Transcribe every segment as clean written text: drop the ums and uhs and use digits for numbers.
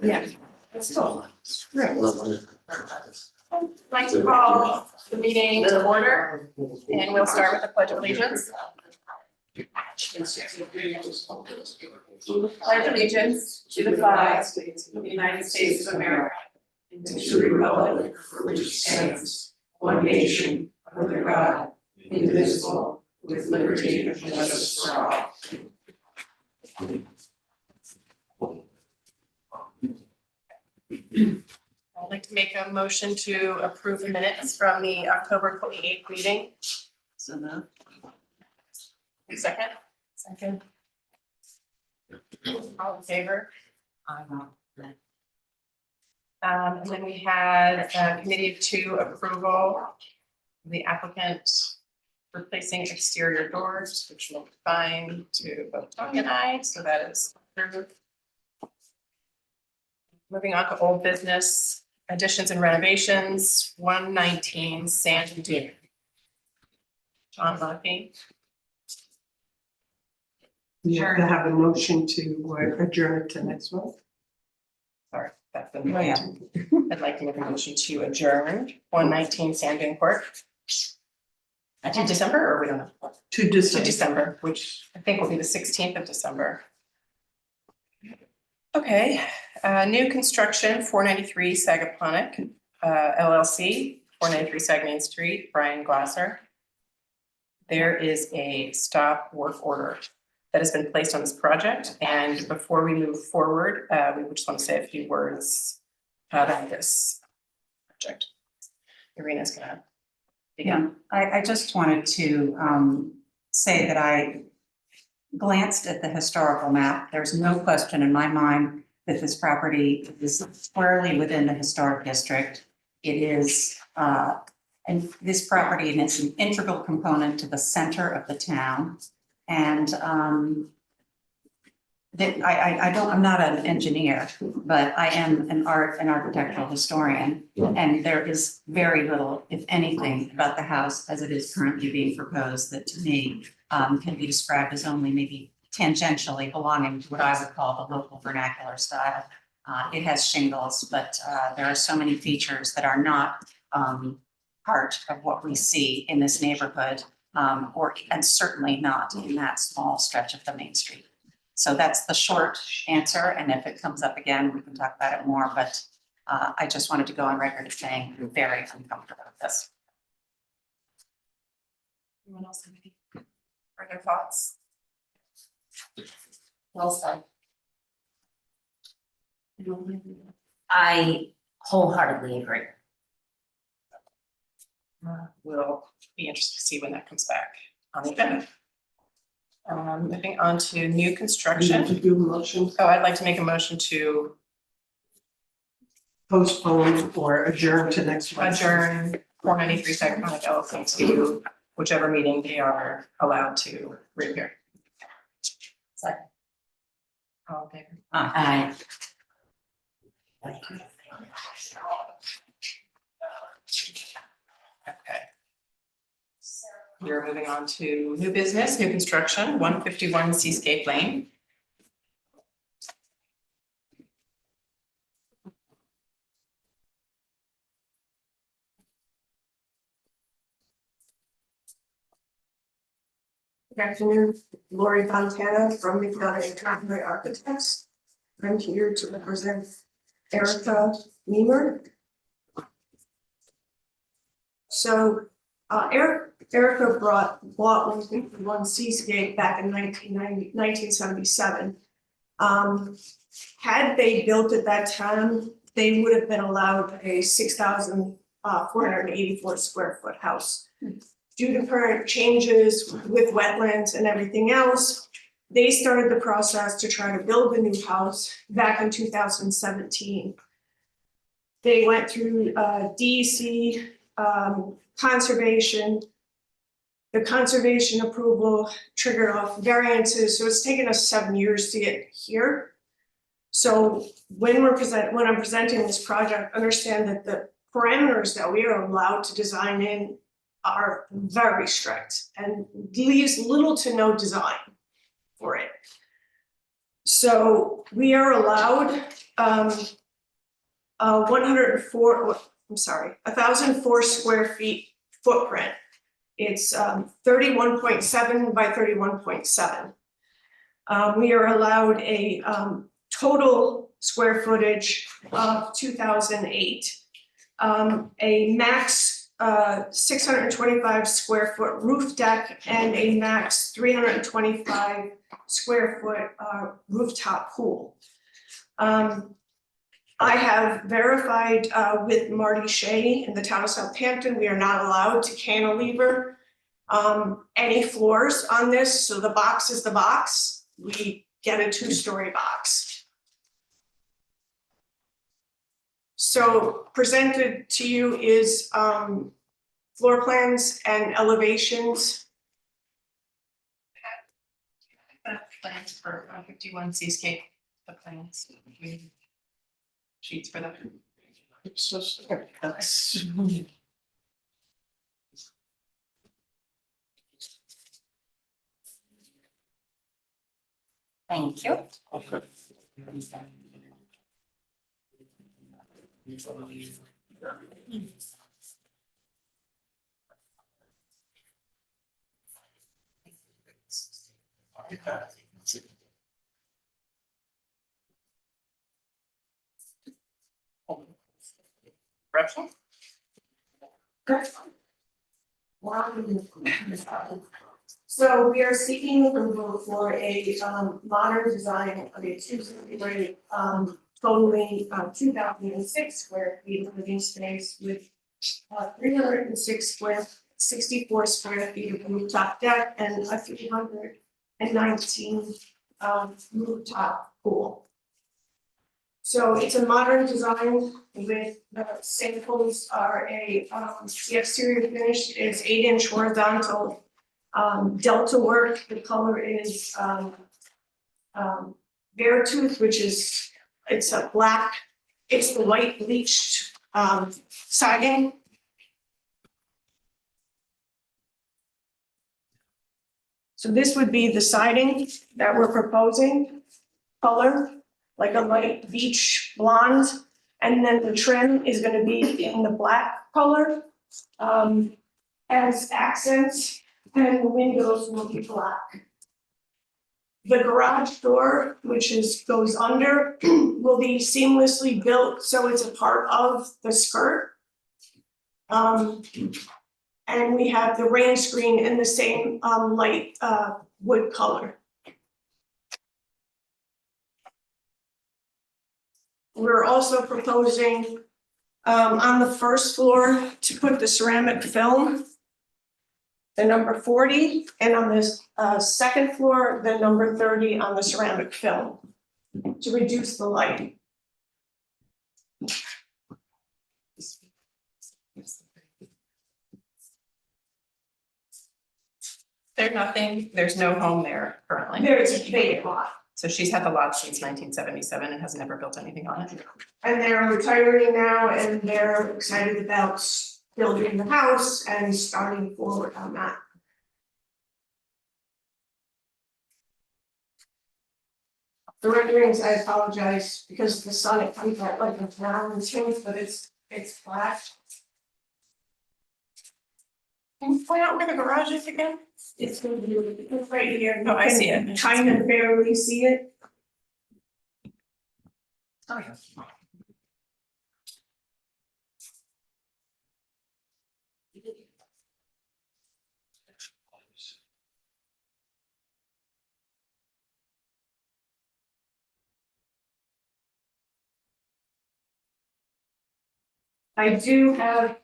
Yeah. That's cool. I'd like to call the meeting to order, and we'll start with the Pledge of Allegiance. Pledge allegiance to the flag of the United States of America and to the republic for which it stands, one nation, under God, indivisible, with liberty and justice for all. I'd like to make a motion to approve the minutes from the October 28th meeting. So moved. Second? Second. All in favor? And then we had a committee of two approval, the applicant replacing exterior doors, which looked fine to both Tony and I, so that is approved. Moving on to old business, additions and renovations, 119 Sand Dune. John Lucky. You have to have a motion to adjourn to next month. Sorry, that's the motion. I'd like to make a motion to adjourn 119 Sand Dune Court. To December, or we don't know? To To December, which I think will be the 16th of December. Okay, new construction, 493 Sagaponic, LLC, 493 Sag Street, Brian Glasser. There is a stop work order that has been placed on this project, and before we move forward, we would just want to say a few words about this project. Irina's gonna begin. I just wanted to say that I glanced at the historical map. There's no question in my mind that this property is squarely within the historic district. It is, and this property is an integral component to the center of the town. And I'm not an engineer, but I am an architectural historian. And there is very little, if anything, about the house as it is currently being proposed that to me can be described as only maybe tangentially belonging to what I would call the local vernacular style. It has shingles, but there are so many features that are not part of what we see in this neighborhood, and certainly not in that small stretch of the Main Street. So that's the short answer, and if it comes up again, we can talk about it more, but I just wanted to go on record as saying I'm very uncomfortable with this. Anyone else have any further thoughts? Well said. I wholeheartedly agree. We'll be interested to see when that comes back on the agenda. Moving on to new You construction. have to do a motion, Oh, I'd like to make a motion to postpone or adjourn to next month. adjourn 493 Sagaponic LLC to whichever meeting they are allowed to reappear. Second. All in favor? I Okay. We're moving on to new business, new construction, 151 Seascape Lane. Good afternoon, Lori Fontana from McDonough and Conway Architects. I'm here to represent Erica Meemer. So Erica bought 151 Seascape back in 1977. Had they built at that time, they would have been allowed a 6,484 square foot house. Due to current changes with wetlands and everything else, they started the process to try to build a new house back in 2017. They went through DEC, conservation. The conservation approval triggered off variances, so it's taken us 7 years to get here. So when I'm presenting this project, understand that the parameters that we are allowed to design in are very strict and leaves little to no design. for it. So we are allowed 1,004 square feet footprint. It's 31.7 by 31.7. We are allowed a total square footage of 2,008. A max 625 square foot roof deck and a max 325 square foot rooftop pool. I have verified with Marty Shea in the town of Southampton, we are not allowed to cantilever any floors on this, so the box is the box. We get a 2-story box. So presented to you is floor plans and elevations. Plans for 51 Seascape, the plans, sheets for that. Thank you. Okay. Correction? So we are seeking approval for a modern design of a 2-story totaling 2,006 square feet of living space with 64 square feet of rooftop deck and a 319 rooftop pool. So it's a modern design with the samples are the exterior finish is 8-inch horizontal delta work. The color is Beartooth, which is it's a black, it's the white bleached siding. So this would be the siding that we're proposing, color, like a light beach blonde. And then the trim is gonna be in the black color as accents, and the windows will be black. The garage door, which goes under, will be seamlessly built, so it's a part of the skirt. And we have the rain screen in the same light wood color. We're also proposing on the first floor to put the ceramic film, the number 40, and on this second floor, the number 30 on the ceramic film to reduce the light. There's no home there currently. There is a vacant lot. So she's had the lot since 1977 and has never built anything on it. And they're retiring now and they're excited about building the house and starting forward on that. The renderings, I apologize, because the sun, it comes out like a brown tint, but it's black. Can you point out where the garage is again? It's gonna be it's right here. Oh, I see it. Kind of barely see it. Oh, yeah. I do have,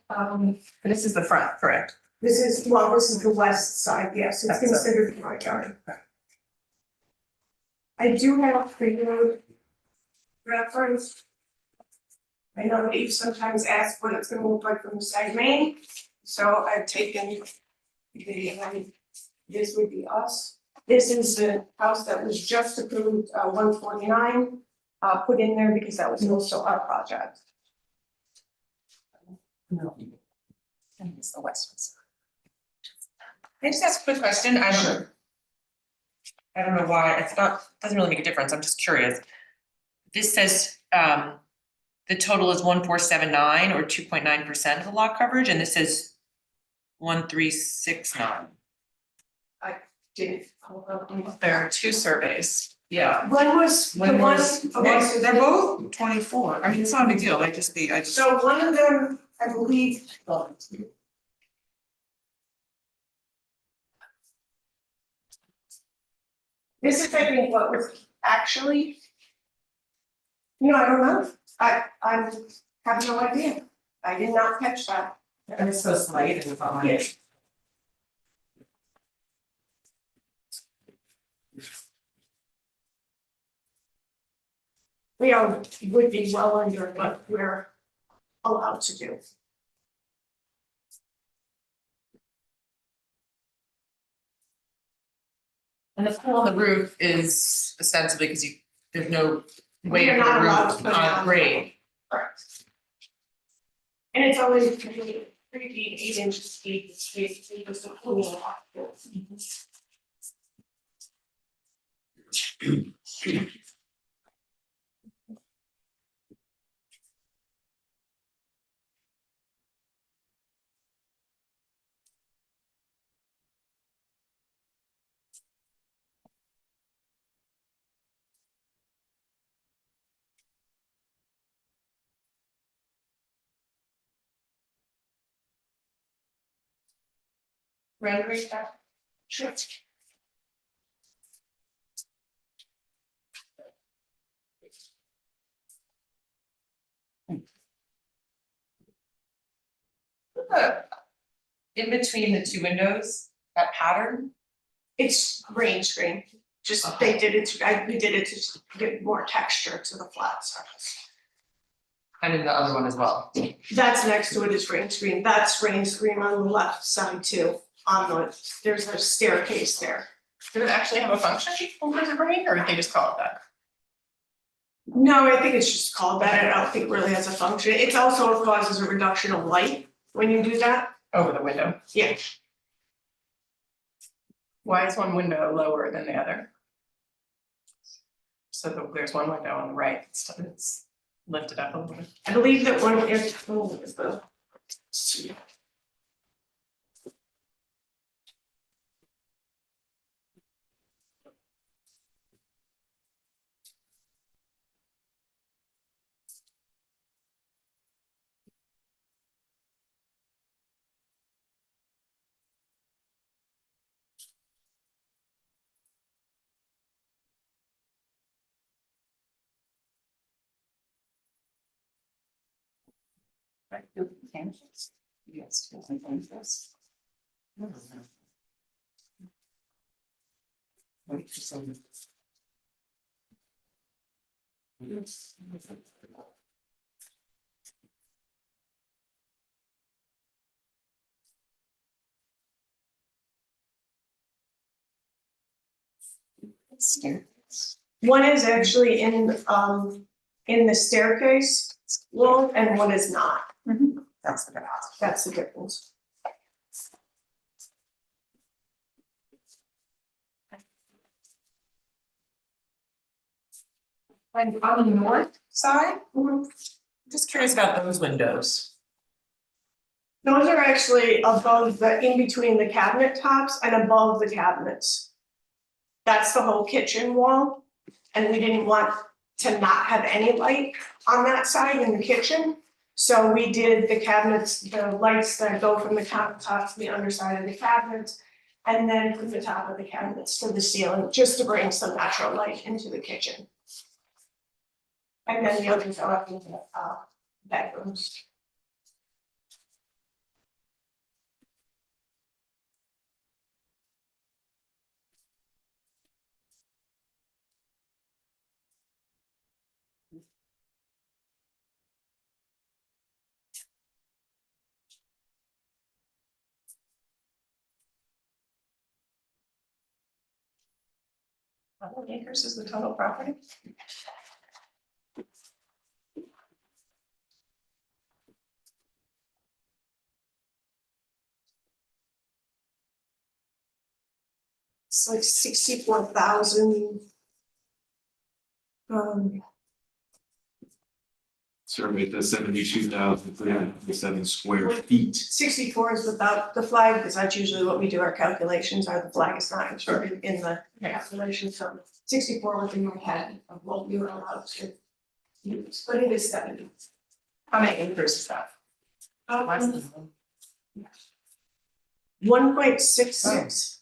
This is the front, correct? this is the west side, yes, it's That's it. considered the front yard. I do have for your reference. I know that you sometimes ask what it's gonna look like from the side main, so I've taken this would be us. This is the house that was just approved, 149, put in there because that was also our project. No. And it's the west. Can I just ask a quick question? I don't know. I don't know why, it's not, doesn't really make a difference, I'm just curious. This says, the total is 1479 or 2.9% of the lot coverage, and this is 1369. Did, hold on. There are two surveys. Yeah. One was, the one, okay, so They're both 24, I mean, it's not a big deal, I just. so one of them, I believe. This is, I think, what was actually. No, I don't know, I have no idea, I did not catch that. And it's so slight and fine. Yes. We are, would be well under what we're allowed to do. And the pool on the roof is ostensibly because there's no way You're for the not allowed to roof put it on on. grade. Correct. And it's always 3 feet 8 inches deep, it's basically just a pool. Rendering that. Sure. In between the two windows, that pattern, It's green screen, just they did it, we did it to give more texture to the flat surface. and in the other one as well. That's next to it is rain screen, that's rain screen on the left side too, on the, there's a staircase there. Does it actually have a function over the brain, or did they just call it that? No, I think it's just called that, I don't think it really has a function, it's also causes a reduction of light when you do that, Over the window? yeah. Why is one window lower than the other? So there's one window on the right, it's lifted up a little bit. I believe that one is the. Right, do canvas? Yes, do some canvas. Wait for some. Yes. Staircase. One is actually in the staircase wall and one is not, That's the difference. that's the difference. And on the north side, just curious about those windows. Those are actually above the, in between the cabinet tops and above the cabinets. That's the whole kitchen wall, and we didn't want to not have any light on that side in the kitchen. So we did the cabinets, the lights that go from the countertops to the underside of the cabinets, and then from the top of the cabinets to the ceiling, just to bring some natural light into the kitchen. And then the others are up in the bedrooms. How many acres is the total property? it's like 64,000. Survey the 72,357 square feet. 64 is without the flag, because that's usually what we do, our calculations are the flag is not included in the calculation, so 64 was in my head of what we were allowed to use, but it is 70. How many acres is that? 1.66,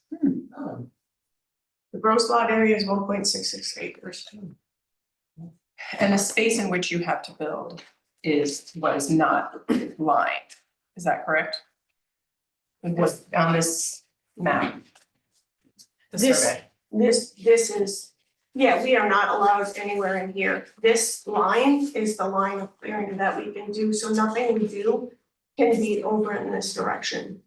the gross lot area is 1.66 acres. And the space in which you have to build is what is not lined, is that correct? It was on this map. The This- survey. This is, yeah, we are not allowed anywhere in here. This line is the line of clearing that we can do, so nothing we do can be over in this direction.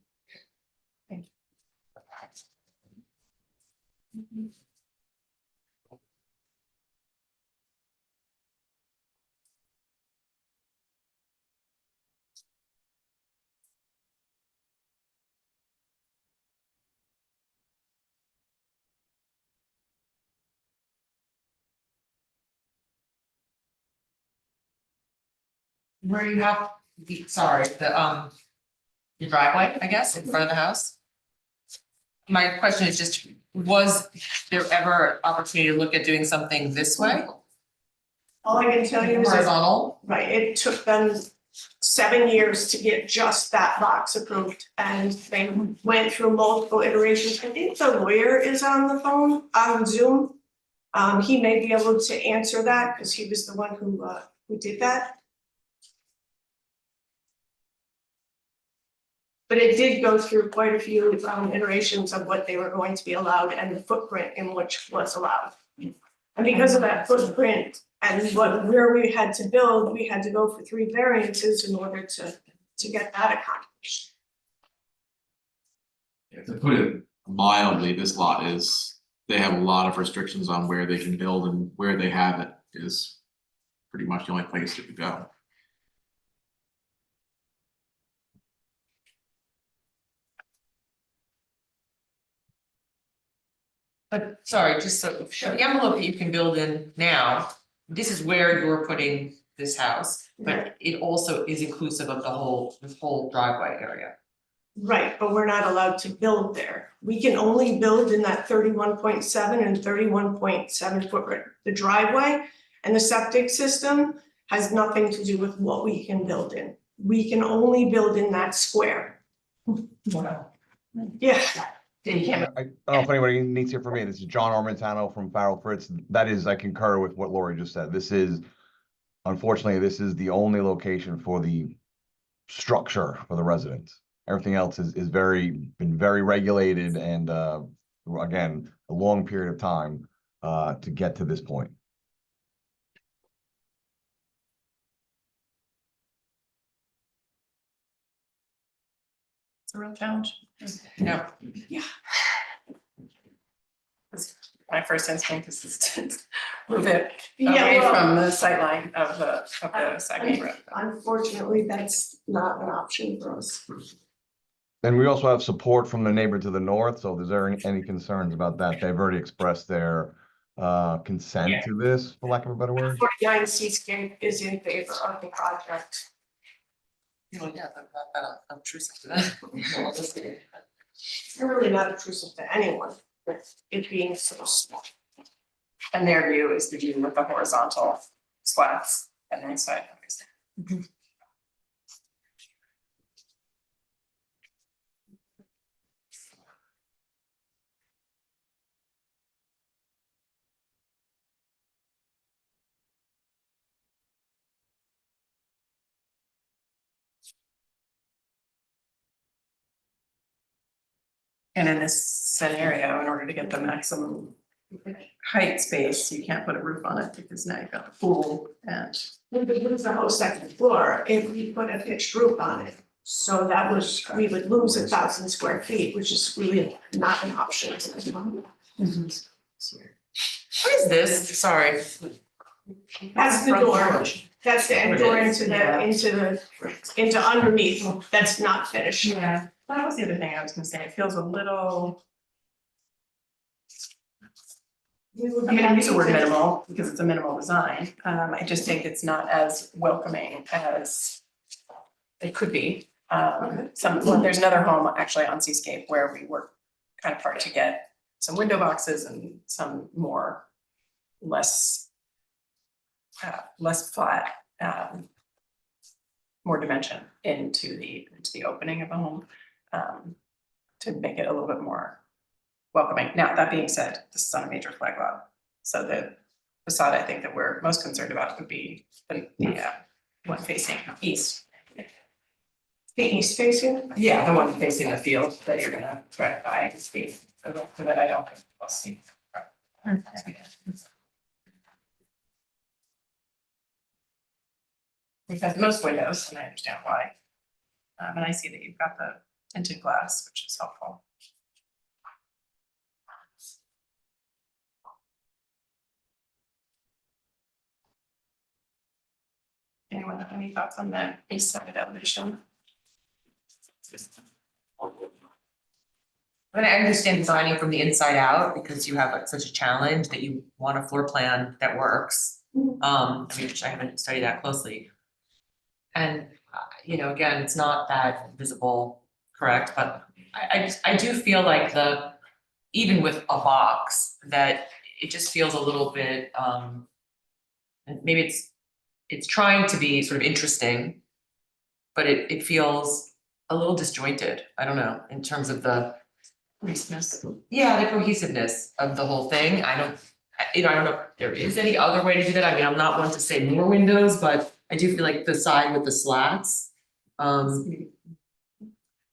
Where you have the, sorry, the driveway, I guess, in front of the house? My question is just, was there ever opportunity to look at doing something this way? All I can tell you is, Horizontal? right, it took them 7 years to get just that box approved, and they went through multiple iterations. I think the lawyer is on the phone, on Zoom. He may be able to answer that, because he was the one who did that. But it did go through quite a few iterations of what they were going to be allowed and the footprint in which was allowed. And because of that footprint and where we had to build, we had to go for 3 variances in order to get that accomplished. Yeah, to put it mildly, this lot is, they have a lot of restrictions on where they can build, and where they have it is pretty much the only place it could go. But sorry, just so, the envelope that you can build in now, this is where you're putting this house, but it also is inclusive of this whole driveway area. Right, but we're not allowed to build there. We can only build in that 31.7 and 31.7 footprint. The driveway and the septic system has nothing to do with what we can build in. We can only build in that square. Wow. Yeah, You can't. I don't know if anybody needs to hear from me. This is John Armentano from Farrell Fritz. That is, I concur with what Lori just said. This is, unfortunately, this is the only location for the structure for the residents. Everything else is been very regulated and, again, a long period of time, to get to this point. It's a real challenge. No, My first instinct is to move it yeah, away well, from the sight of the second road. unfortunately, that's not an option for us. And we also have support from the neighbor to the north, so is there any concerns about that? They've already expressed their consent to this, for lack of a better word. 49 Seascape is in favor of the project. well, yeah, that's obtrusive to them. It's really not intrusive to anyone, but it being so small. And their view is the view with the horizontal slats and then side. And in this scenario, in order to get the maximum height space, you can't put a roof on it because now you've got the pool and. We could lose the whole second floor if we put a pitched roof on it. So that was, we would lose 1,000 square feet, which is really not an option. What is this? Sorry. That's the door, that's the end door into underneath, that's not finished. Yeah, that was the other thing I was gonna say. It feels a little. we would I be mean, I use the happy word to- minimal because it's a minimal design. I just think it's not as welcoming as it could be. Well, there's another home actually on Seascape where we worked kind of hard to get some window boxes and some more less flat, more dimension into the opening of a home, to make it a little bit more welcoming. Now, that being said, this is on a major flag lot, so the facade I think that we're most concerned about would be the one facing east. The east facing, Yeah, the one facing the field that you're gonna drive by and see, so that I don't, I'll see. Because most windows, and I understand why. And I see that you've got the tinted glass, which is helpful. Anyone have any thoughts on the east side elevation? I mean, I understand designing from the inside out because you have like such a challenge that you want a floor plan that works. I mean, which I haven't studied that closely. And, you know, again, it's not that visible, correct, but I do feel like even with a box, that it just feels a little bit, and maybe it's trying to be sort of interesting, but it feels a little disjointed, I don't know, in terms of the cohesiveness of the whole thing. I don't know if there is any other way to do that. I mean, I'm not one to say more windows, but I do feel like the side with the slats.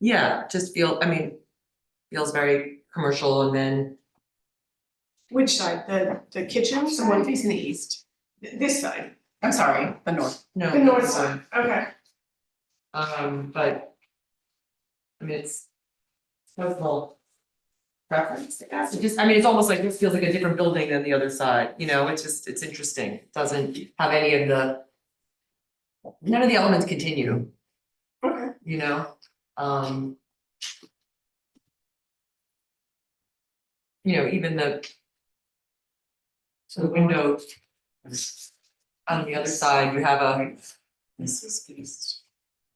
Yeah, feels very commercial, and then which side, the kitchens, The one facing the east, this side, I'm sorry, the north. no. the north side, okay. But I mean, it's personal preference, I guess. It's almost like this feels like a different building than the other side, you know, it's interesting. It doesn't have none of the elements continue, Okay. you know? Even the window on the other side, you have This is east.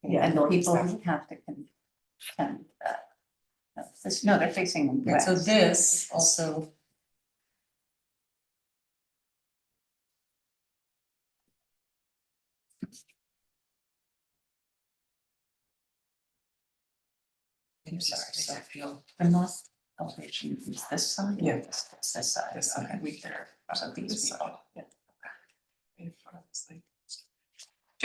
Yeah, and the people have to no, they're facing west. so this also. I'm sorry, so I feel the north elevation is this side? Yeah. This side, This okay. side, we there. So these This people. side, yeah. Do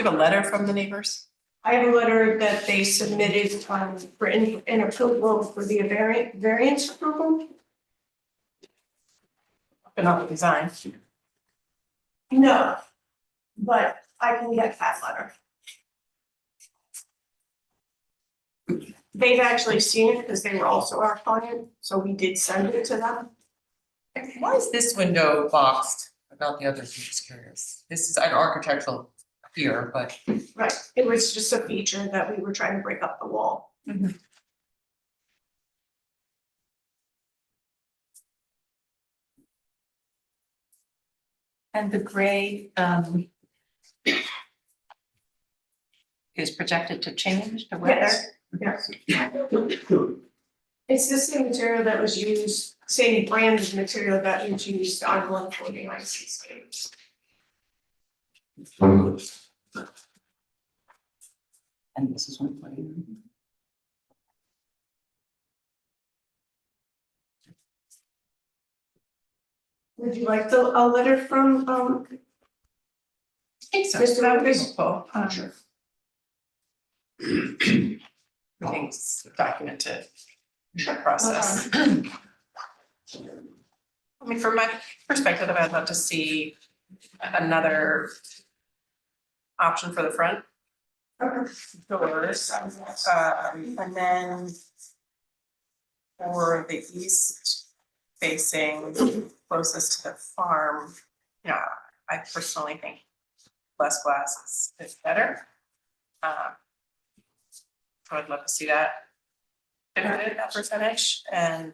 you have a letter from the neighbors? I have a letter that they submitted for an approval for the variance approval. But not the design. No, but I can get that letter. They've actually seen it because they were also our client, so we did send it to them. Why is this window boxed, but not the others? I'm just curious. This is an architectural here, but Right, it was just a feature that we were trying to break up the wall. And the gray is projected to change the weather? Yes. It's the same material that was used, same brand of material that was used on 149 Seascapes. And this is 149. Would you like a letter from, I think so. Mr. That would be Lucas? helpful. Sure. I think it's documented the process. I mean, from my perspective, I'd love to see another option for the front doors. And then for the east facing closest to the farm, I personally think less glass is better. So I'd love to see that pivoted, that percentage, and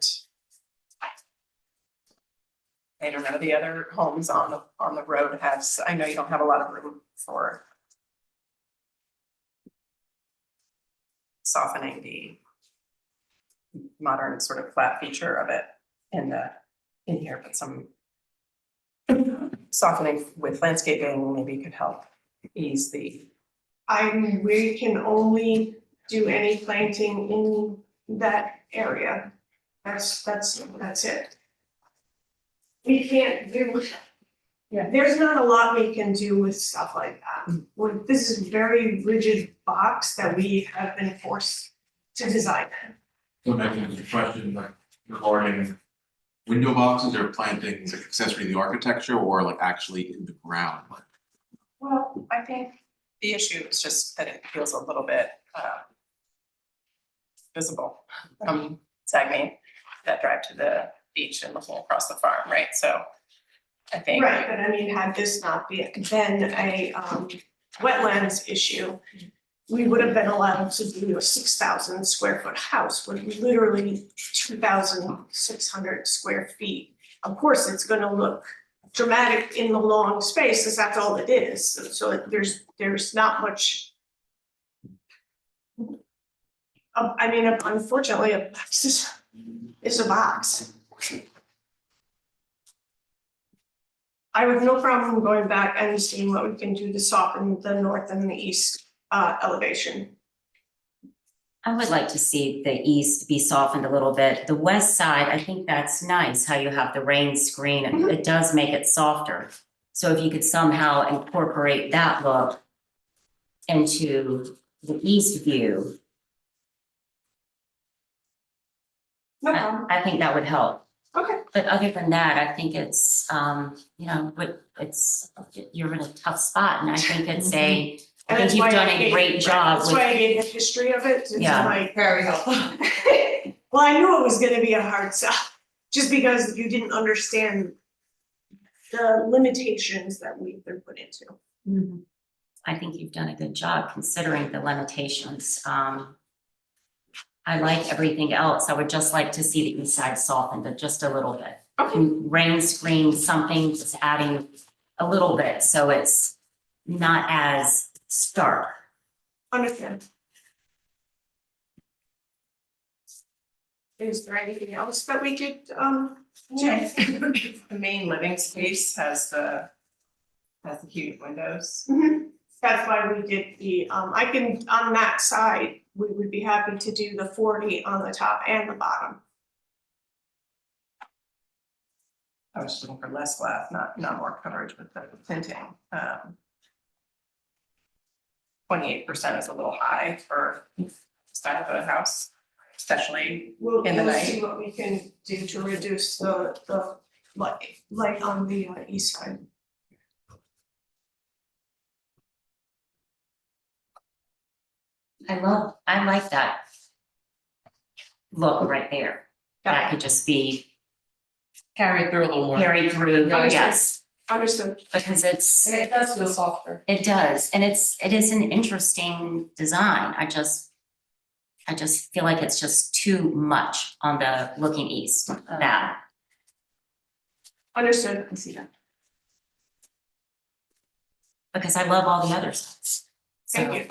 I don't know, the other homes on the road have, I know you don't have a lot of room for softening the modern sort of flat feature of it in here, but some softening with landscaping maybe could help ease the, We can only do any planting in that area. That's it. We can't do, Yeah. there's not a lot we can do with stuff like that. This is a very rigid box that we have been forced to design. So maybe there's a question like regarding window boxes or plantings accessory to the architecture or like actually in the ground? well, I think the issue is just that it feels a little bit visible from Saguenay, that drive to the beach and looking across the farm, right? So I think. Right, but I mean, had this not been a wetlands issue, we would have been allowed to do a 6,000 square foot house with literally 2,600 square feet. Of course, it's gonna look dramatic in the long space, because that's all it is, so there's not much. I mean, unfortunately, a box is a box. I have no problem going back and seeing what we can do to soften the north and the east elevation. I would like to see the east be softened a little bit. The west side, I think that's nice, how you have the rain screen, it does make it softer. So if you could somehow incorporate that look into the east view, No problem. I think that would help. Okay. But other than that, I think it's, you're in a tough spot, and I think it's I And think that's you've why done I a gave- great job That's with, why I gave the history of it, it's Yeah. like, Very helpful. well, I knew it was gonna be a hard sell, just because you didn't understand the limitations that we've been put into. I think you've done a good job considering the limitations. I like everything else. I would just like to see the east side softened just a little bit. Okay. Rain screen, something that's adding a little bit, so it's not as stark. Understand. Is there anything else that we could, Yeah, the main living space has the huge windows. That's why we did the, I can, on that side, we would be happy to do the 40 on the top and the bottom. I was just looking for less glass, not more coverage with the tinting. 28% is a little high for this type of a house, especially We'll in the see night. what we can do to reduce the light on the east side. I like that look right there. That could just be Carry it through a little more. carried through, Understood. yes, Understood. because it's. And it does feel softer. It does, and it is an interesting design. I just feel like it's just too much on the looking east, that. Understood. I see that. Because I love all the other sides. Thank you.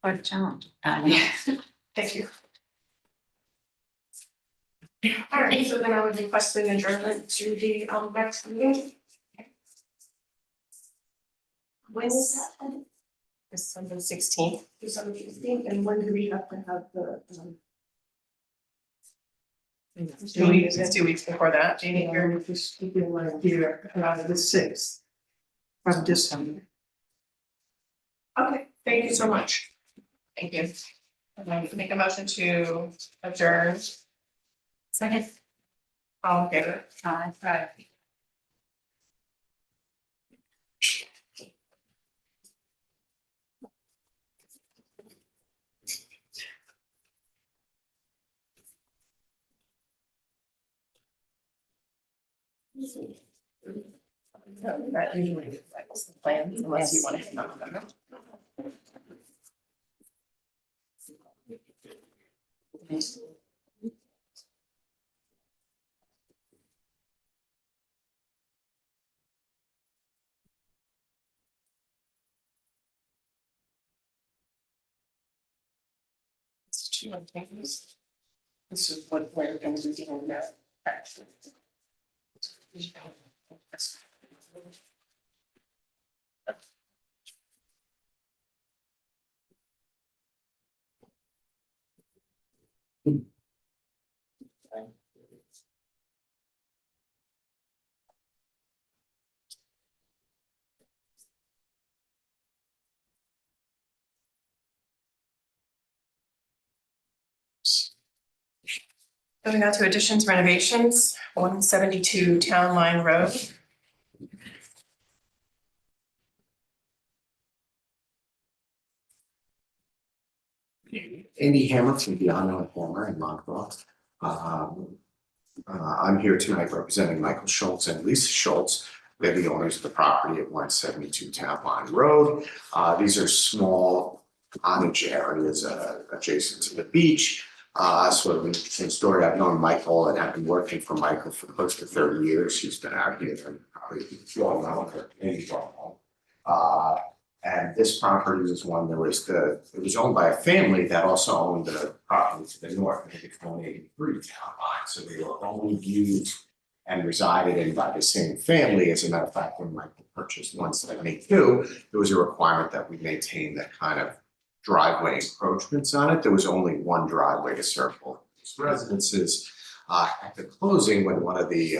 Quite a challenge. Yeah. Thank you. All right, so then I would request an adjournment to the next meeting. When is that? December 16th. December 16th, and when do we have to have the? 2 weeks, it's 2 weeks before that. Do you need your? We're just keeping my here, the 6th of December. Okay, thank you so much. Thank you. And I make a motion to adjourn. Second. All in favor? Aye. No, that usually reflects the plans unless you want to hang on to them. This is what we're going to be doing now. Moving on to additions renovations, 172 Town Line Road. Andy Hammer from Beyond and Hammer in Montauk. I'm here tonight representing Michael Schultz and Lisa Schultz. They're the owners of the property at 172 Town Line Road. These are small cottage areas adjacent to the beach. Sort of an interesting story. I've known Michael and have been working for Michael for close to 30 years. He's been out here and probably well known for maybe and this property was one it was owned by a family that also owned the property to the north. I think it's 183 Town Line. So they were owned, used, and resided in by the same family. As a matter of fact, when Michael purchased 172, there was a requirement that we maintain that kind of driveway encroachments on it. There was only one driveway to circle these residences. At the closing, when one of the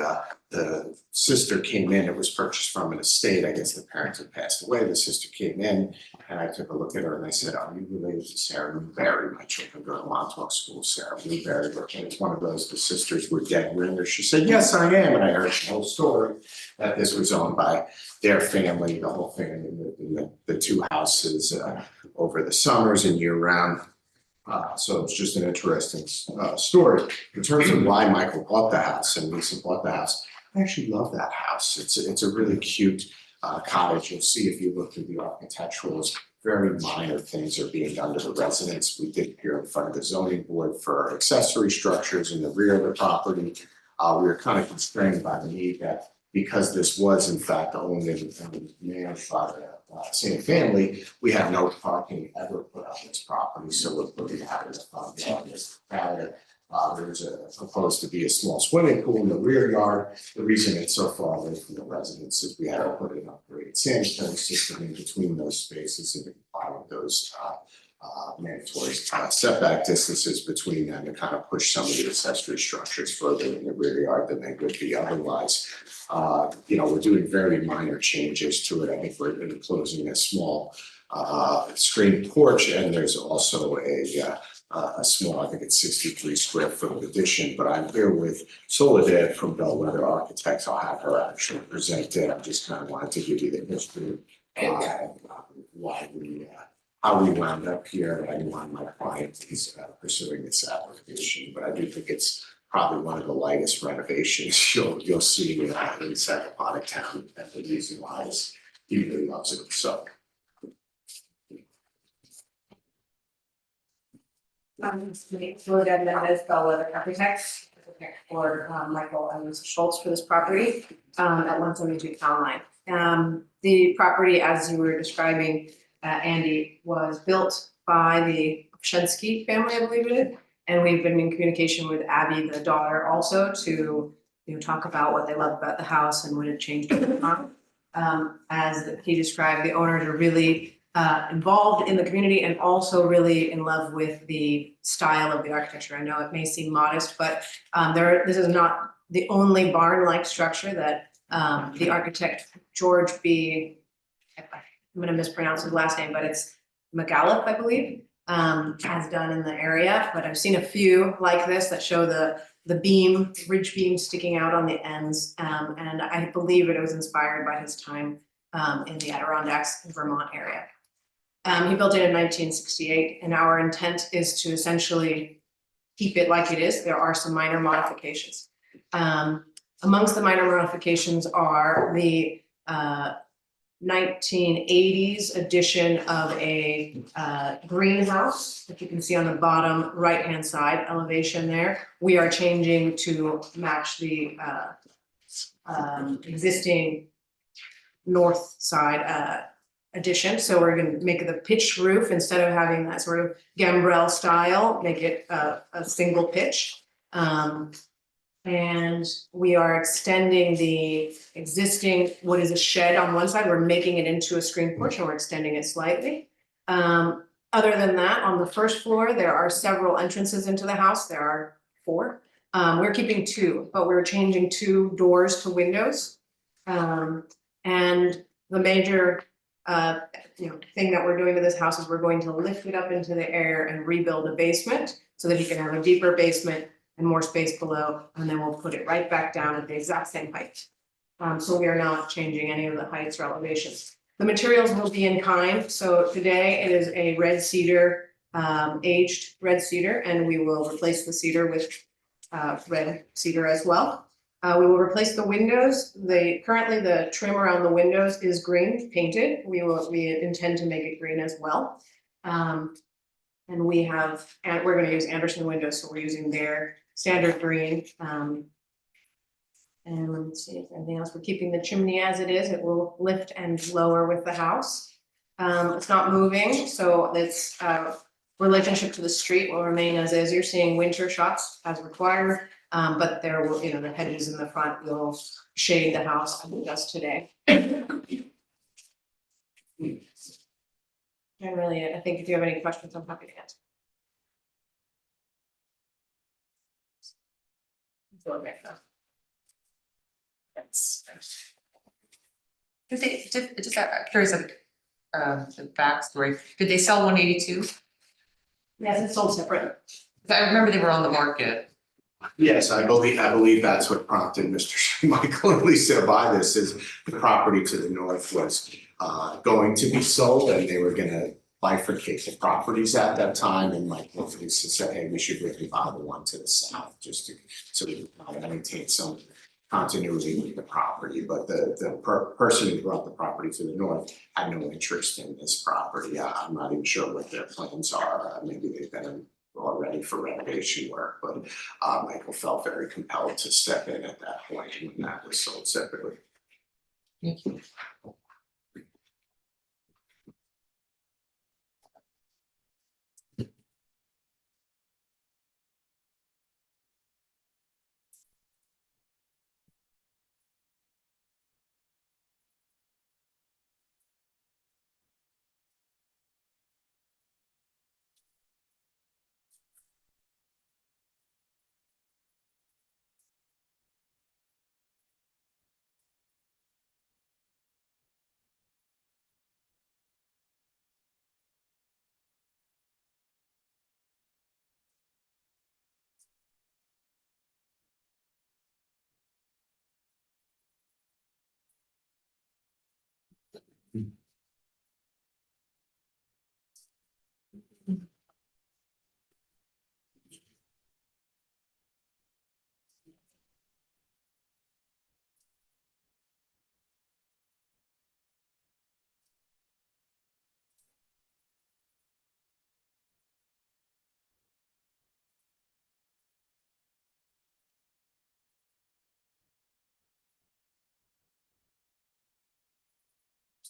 sister came in, it was purchased from an estate. I guess the parents had passed away. The sister came in and I took a look at her and I said, "Are you related to Sarah Newberry? My children go to Montauk School, Sarah Newberry." And it's one of those, the sisters were dead ringers. She said, "Yes, I am." And I heard the whole story that this was owned by their family, the whole family lived in the two houses over the summers and year round. So it's just an interesting story. In terms of why Michael bought the house and Lisa bought the house, I actually love that house. It's a really cute cottage. You'll see if you look through the architecturals, very minor things are being done to the residence. We did appear in front of the zoning board for accessory structures in the rear of the property. We were kind of constrained by the need that because this was in fact owned and managed by the same family, we have no parking ever put on this property, so we're putting out in the front yard. There's proposed to be a small swimming pool in the rear yard. The reason it's so far away from the residence is we had to put an upgraded sanitary system in between those spaces and comply with those mandatory setback distances between them to kind of push some of the accessory structures further in the rear yard than they would be otherwise. We're doing very minor changes to it. I think we're enclosing a small screened porch, and there's also a small, I think it's 63 square foot addition. But I'm here with Soledad from Bellwether Architects. I'll have her actually present it. I just kind of wanted to give you the history and how we wound up here and why my client is pursuing this application. But I do think it's probably one of the lightest renovations you'll see in Sagaponic Town, and the reason why is he really loves it. So. Soledad Mendez, Bellwether Architects, for Michael and Lisa Schultz for this property at 172 Town Line. The property, as you were describing, Andy, was built by the Shensky family, I believe it is. And we've been in communication with Abby, the daughter, also to talk about what they love about the house and what it changed over time. As he described, the owners are really involved in the community and also really in love with the style of the architecture. I know it may seem modest, but this is not the only barn-like structure that the architect George B. I'm going to mispronounce his last name, but it's McAuliffe, I believe, has done in the area. But I've seen a few like this that show the beam, ridge beam sticking out on the ends, and I believe it was inspired by his time in the Adirondacks, Vermont area. He built it in 1968, and our intent is to essentially keep it like it is. There are some minor modifications. Amongst the minor modifications are the 1980s addition of a greenhouse that you can see on the bottom right-hand side elevation there. We are changing to match the existing north side addition, so we're gonna make the pitched roof, instead of having that sort of gambrel style, make it a single pitch. And we are extending the existing, what is a shed on one side, we're making it into a screen porch and we're extending it slightly. Other than that, on the first floor, there are several entrances into the house, there are 4. We're keeping 2, but we're changing 2 doors to windows. And the major thing that we're doing to this house is we're going to lift it up into the air and rebuild a basement so that you can have a deeper basement and more space below, and then we'll put it right back down at the exact same height. So we are not changing any of the heights or elevations. The materials will be in kind, so today it is a red cedar, aged red cedar, and we will replace the cedar with red cedar as well. We will replace the windows. Currently the trim around the windows is green painted. We intend to make it green as well. And we're gonna use Anderson windows, so we're using their standard green. And let me see if anything else. We're keeping the chimney as it is. It will lift and lower with the house. It's not moving, so its relationship to the street will remain as is. You're seeing winter shots as required. But there will, the hedges in the front will shade the house as it does today. Generally, I think if you have any questions, I'm happy to answer. Just curious of the backstory, did they sell 182? Yes, it's sold separate. I remember they were on the market. Yes, I believe that's what prompted Mr. Michael and Lisa to buy this, is the property to the north was going to be sold, and they were gonna bifurcate the properties at that time, and Michael and Lisa said, hey, we should really buy the one to the south, just to, so we can maintain some continuity with the property, but the person who brought the property to the north had no interest in this property. I'm not even sure what their plans are, maybe they've been already for renovation work, but Michael felt very compelled to step in at that point when that was sold separately. Thank you.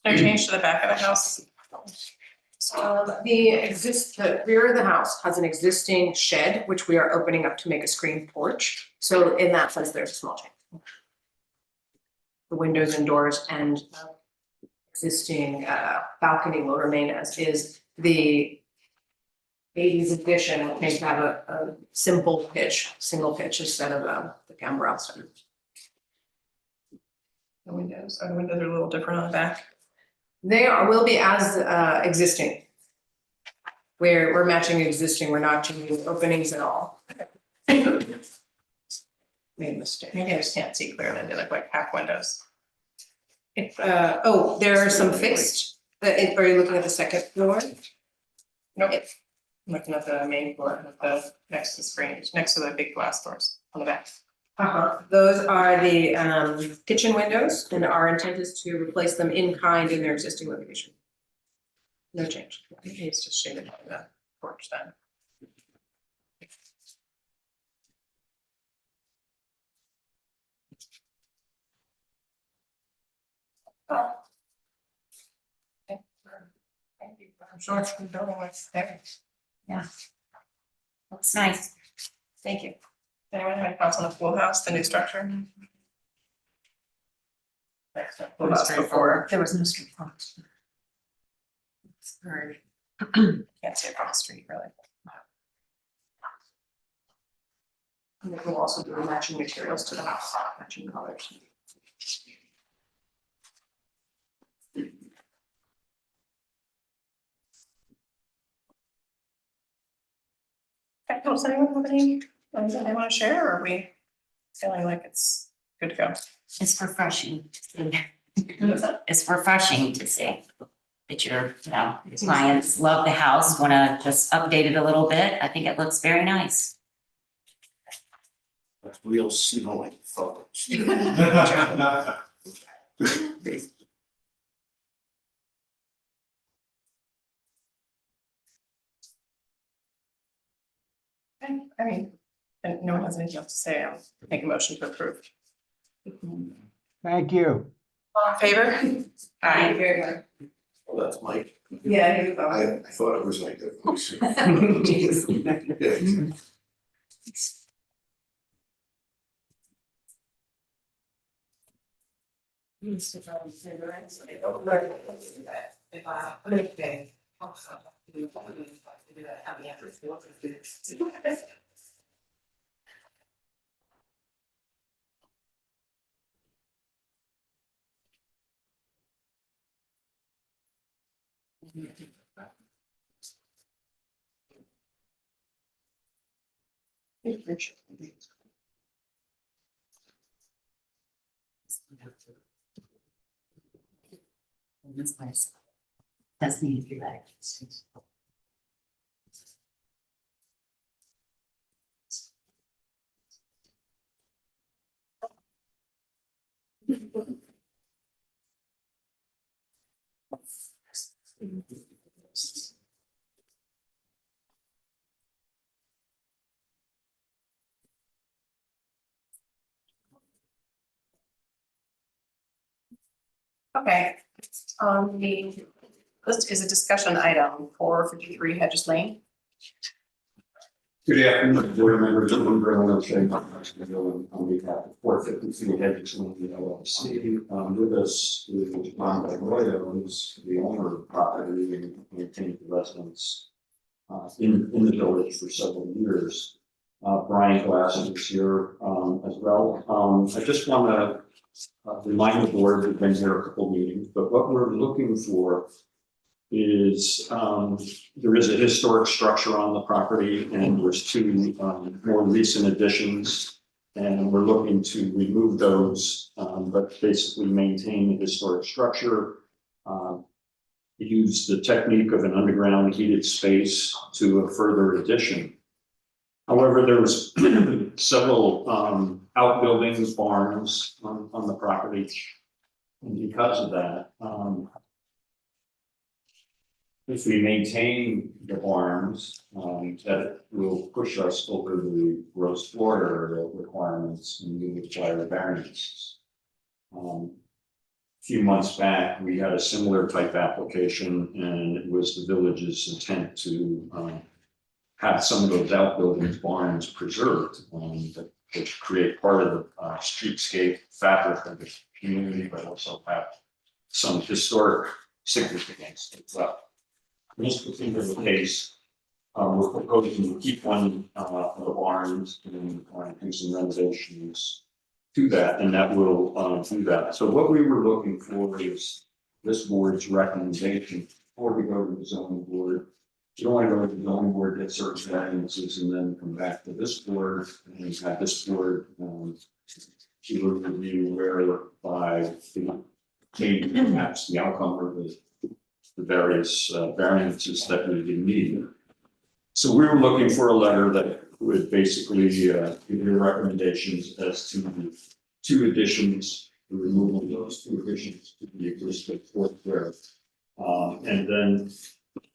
No change to the back of the house. The rear of the house has an existing shed, which we are opening up to make a screen porch. So in that sense, there's a small change. The windows and doors and existing balcony will remain as is. The 80s addition will make that a simple pitch, single pitch instead of the gambrel style. The windows are a little different on the back. Will be as existing. We're matching existing, we're not changing openings at all. Made a mistake. Maybe I just can't see clearly. They look like half windows. There are some fixed, are you looking at the second floor? Nope. I'm looking at the main floor, with the next to the screen, next to the big glass doors on the back. Those are the kitchen windows, and our intent is to replace them in kind in their existing location. No change. It's just shaded by the porch then. I'm sure it's good building what's there. Looks nice. Thank you. Anyone have any thoughts on the pool house, the new structure? Next, the pool house before, There was no street front. can't see across the street really. And then we'll also do matching materials to the house, matching colors. Okay, does anyone have anything they want to share, or are we feeling like it's good to go? It's refreshing. What's that? It's refreshing to see that your clients love the house, wanna just update it a little bit. I think it looks very nice. That's real snowy photos. Okay, I mean, if no one has anything else to say, I'll make a motion to approve. Thank you. All in favor? Aye. Very good. Well, that's Mike. Yeah, here you go. I thought it was like that. This place does need to be ready. Okay, the list is a discussion item for 53 Hedges Lane. Good afternoon, board members, I'm Bruno Shea, on behalf of 453 Hedges Lane LLC. With us is Ron Begoya, who's the owner of the property and maintained the residence in the village for several years. Brian Glass is here as well. I just want to remind the board, we've been here a couple meetings, but what we're looking for is there is a historic structure on the property and there's two more recent additions. And we're looking to remove those, but basically maintain the historic structure. Use the technique of an underground heated space to a further addition. However, there was several outbuildings, barns on the property. And because of that, if we maintain the barns, that will push us over the gross floor area requirements and we require variances. A few months back, we had a similar type application and it was the village's intent to have some of those outbuildings, barns preserved, which create part of the streetscape fabric of the community, but also have some historic significance as well. In this particular case, we're proposing to keep one of the barns and do some renovations to that, and that will do that. So what we were looking for is this board's recommendation before we go to the zoning board. You don't want to go to the zoning board, get certain variances, and then come back to this board and have this board to review whereby the change perhaps the outcome or the various variances that we need. So we were looking for a letter that would basically give your recommendations as to the two additions, the removal of those two additions to the existing fourth square. And then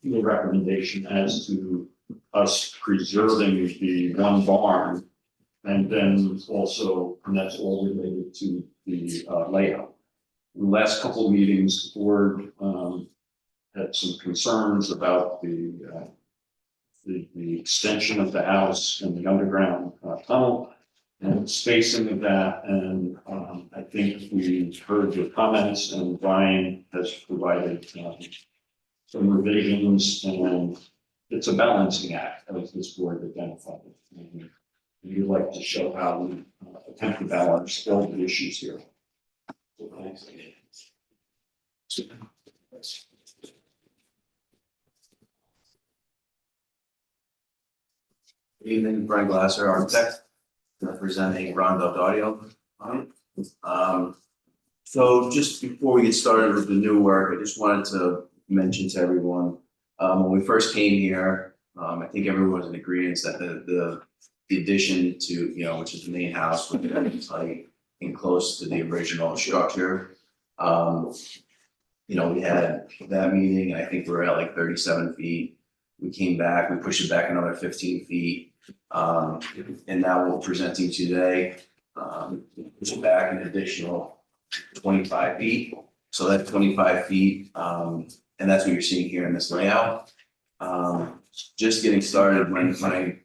the recommendation as to us preserving the one barn. And then also, and that's all related to the layout. In the last couple of meetings, the board had some concerns about the extension of the house and the underground tunnel and spacing of that, and I think we heard your comments, and Brian has provided some revisions, and it's a balancing act, as this board identified. And we'd like to show how we attempt to balance all the issues here. Evening, Brian Glasser, architect, representing Rondo Audio. So just before we get started with the new work, I just wanted to mention to everyone, when we first came here, I think everyone was in agreement that the addition to, which is the main house, would be tight and close to the original structure. We had that meeting, and I think we were at like 37 feet. We came back, we pushed it back another 15 feet. And now we're presenting today, push it back an additional 25 feet. So that's 25 feet, and that's what you're seeing here in this layout. Just getting started, when I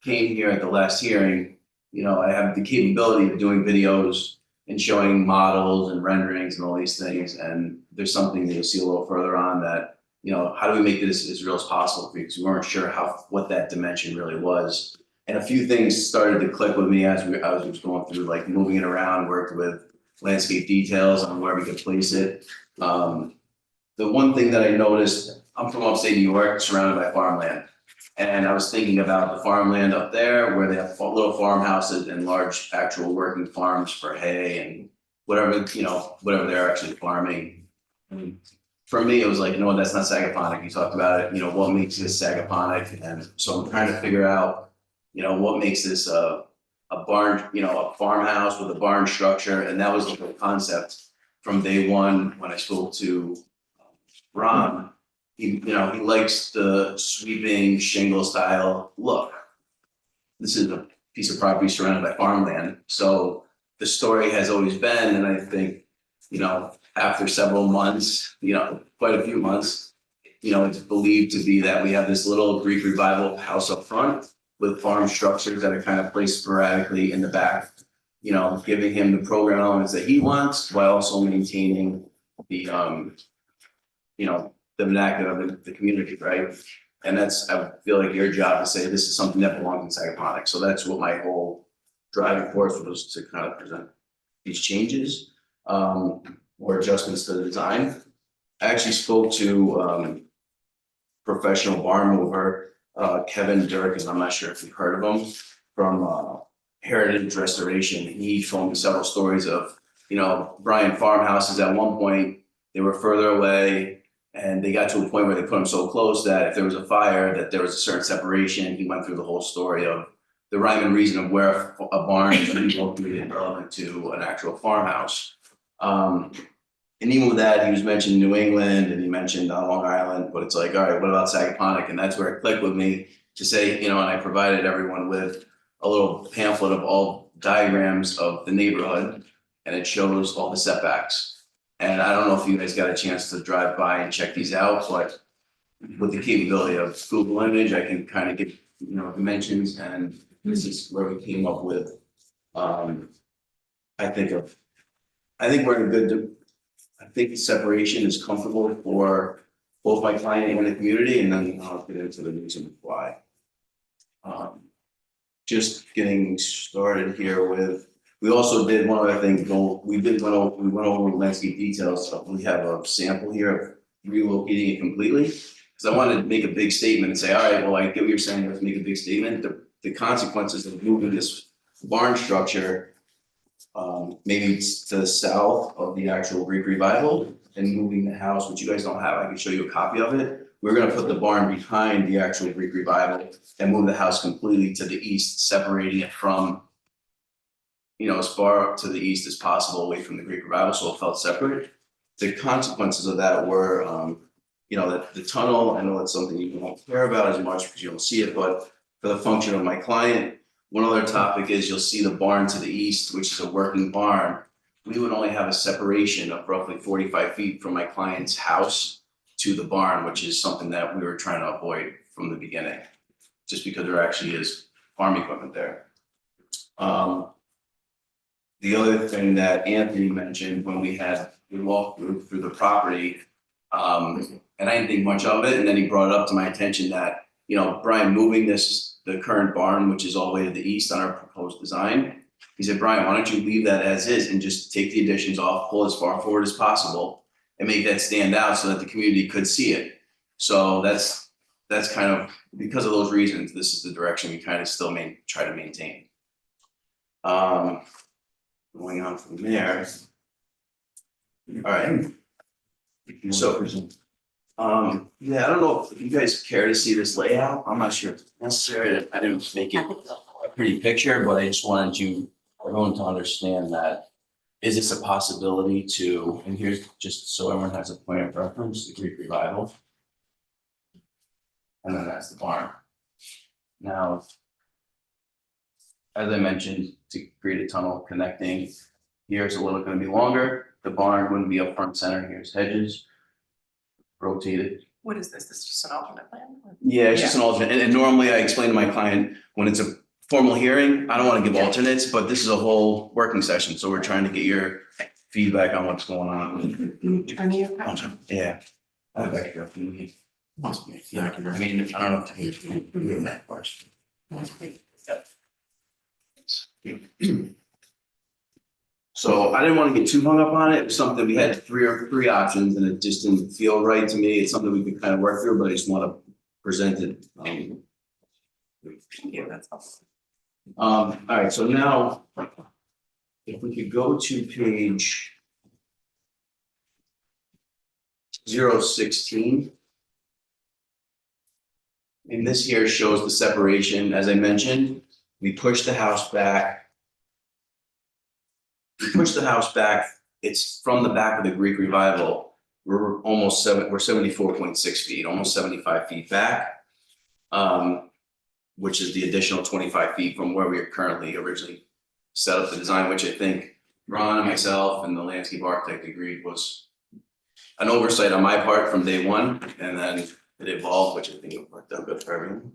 came here at the last hearing, I have the capability of doing videos and showing models and renderings and all these things. And there's something that you'll see a little further on that, how do we make this as real as possible? Because we weren't sure what that dimension really was. And a few things started to click with me as I was going through, like moving it around, worked with landscape details on where we could place it. The one thing that I noticed, I'm from upstate New York, surrounded by farmland. And I was thinking about the farmland up there where they have little farmhouses and large actual working farms for hay and whatever, whatever they're actually farming. And for me, it was like, that's not Sagaponic. You talked about it, what makes this Sagaponic? And so I'm trying to figure out, what makes this a barn, a farmhouse with a barn structure. And that was the whole concept from day one when I spoke to Ron. He likes the sweeping shingle style look. This is a piece of property surrounded by farmland. So the story has always been, and I think, after several months, quite a few months, it's believed to be that we have this little Greek revival house up front with farm structures that are kind of placed sporadically in the back, giving him the program elements that he wants while also maintaining the, the vernacular of the community, right? And that's, I feel like your job to say this is something that belongs in Sagaponic. So that's what my whole driving force was, to kind of present these changes or adjustments to the design. I actually spoke to professional barn mover, Kevin Dirk, and I'm not sure if you've heard of him, from Heritage Restoration. He told me several stories of, Brian farmhouses at one point, they were further away. And they got to a point where they put them so close that if there was a fire, that there was a certain separation. He went through the whole story of the rhyme and reason of where a barn is located relevant to an actual farmhouse. And even with that, he was mentioning New England and he mentioned on Long Island, but it's like, all right, what about Sagaponic? And that's where it clicked with me to say, and I provided everyone with a little pamphlet of all diagrams of the neighborhood, and it shows all the setbacks. And I don't know if you guys got a chance to drive by and check these out, but with the capability of Google image, I can kind of get, dimensions, and this is where we came up with, I think we're in a good, I think the separation is comfortable for both my client and the community, and then I'll get into the reason why. Just getting started here with, we also did one other thing, we went over landscape details, so we have a sample here of relocating it completely. Because I wanted to make a big statement and say, all right, well, I get what you're saying, let's make a big statement. The consequences of moving this barn structure, maybe to the south of the actual Greek revival, and moving the house, which you guys don't have, I can show you a copy of it. We're gonna put the barn behind the actual Greek revival and move the house completely to the east, separating it from, as far to the east as possible away from the Greek revival, so it felt separate. The consequences of that were, that the tunnel, I know that's something you don't care about as much because you don't see it, but for the function of my client, one other topic is you'll see the barn to the east, which is a working barn. We would only have a separation of roughly 45 feet from my client's house. to the barn, which is something that we were trying to avoid from the beginning, just because there actually is farm equipment there. The other thing that Anthony mentioned when we had the walkthrough through the property, and I didn't think much of it, and then he brought it up to my attention that, you know, Brian, moving the current barn, which is all the way to the east on our proposed design. He said, Brian, why don't you leave that as is and just take the additions off, pull as far forward as possible and make that stand out so that the community could see it. So that's kind of, because of those reasons, this is the direction we kind of still try to maintain. Going on from there. All right. So, yeah, I don't know if you guys care to see this layout. I'm not sure if it's necessary. I didn't make it a pretty picture, but I just wanted everyone to understand that, is this a possibility to, and here's just so everyone has a point of reference, the Greek revival. And then that's the barn. Now, as I mentioned, to create a tunnel connecting, here's a little gonna be longer. The barn wouldn't be up front center. Here's hedges. Rotated. What is this? This is just an alternate plan? Yeah, it's just an alternate. And normally I explain to my client, when it's a formal hearing, I don't want to give alternates, but this is a whole working session. So we're trying to get your feedback on what's going on. Turn you. Yeah. I'll back you up. Yeah, I mean, I don't know if you're that part. So I didn't want to get too hung up on it. It was something, we had three options and it just didn't feel right to me. It's something we could kind of work through, but I just want to present it. Yeah, that's awesome. All right, so now if we could go to page 016. And this here shows the separation. As I mentioned, we pushed the house back. It's from the back of the Greek revival. We're 74.6 feet, almost 75 feet back. Which is the additional 25 feet from where we are currently originally set up the design, which I think Ron and myself and the landscape architect agreed was an oversight on my part from day one, and then it evolved, which I think it worked out good for everyone.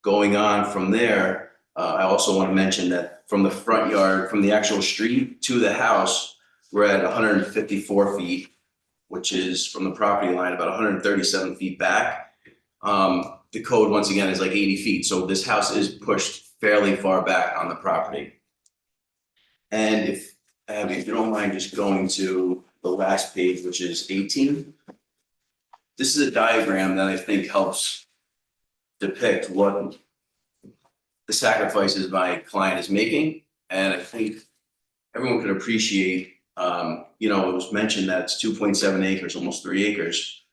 Going on from there, I also want to mention that from the front yard, from the actual street to the house, we're at 154 feet, which is from the property line about 137 feet back. The code, once again, is like 80 feet. So this house is pushed fairly far back on the property. And if you don't mind just going to the last page, which is 18. This is a diagram that I think helps depict what the sacrifices my client is making. And I think everyone can appreciate, you know, it was mentioned that it's 2.7 acres, almost 3 acres.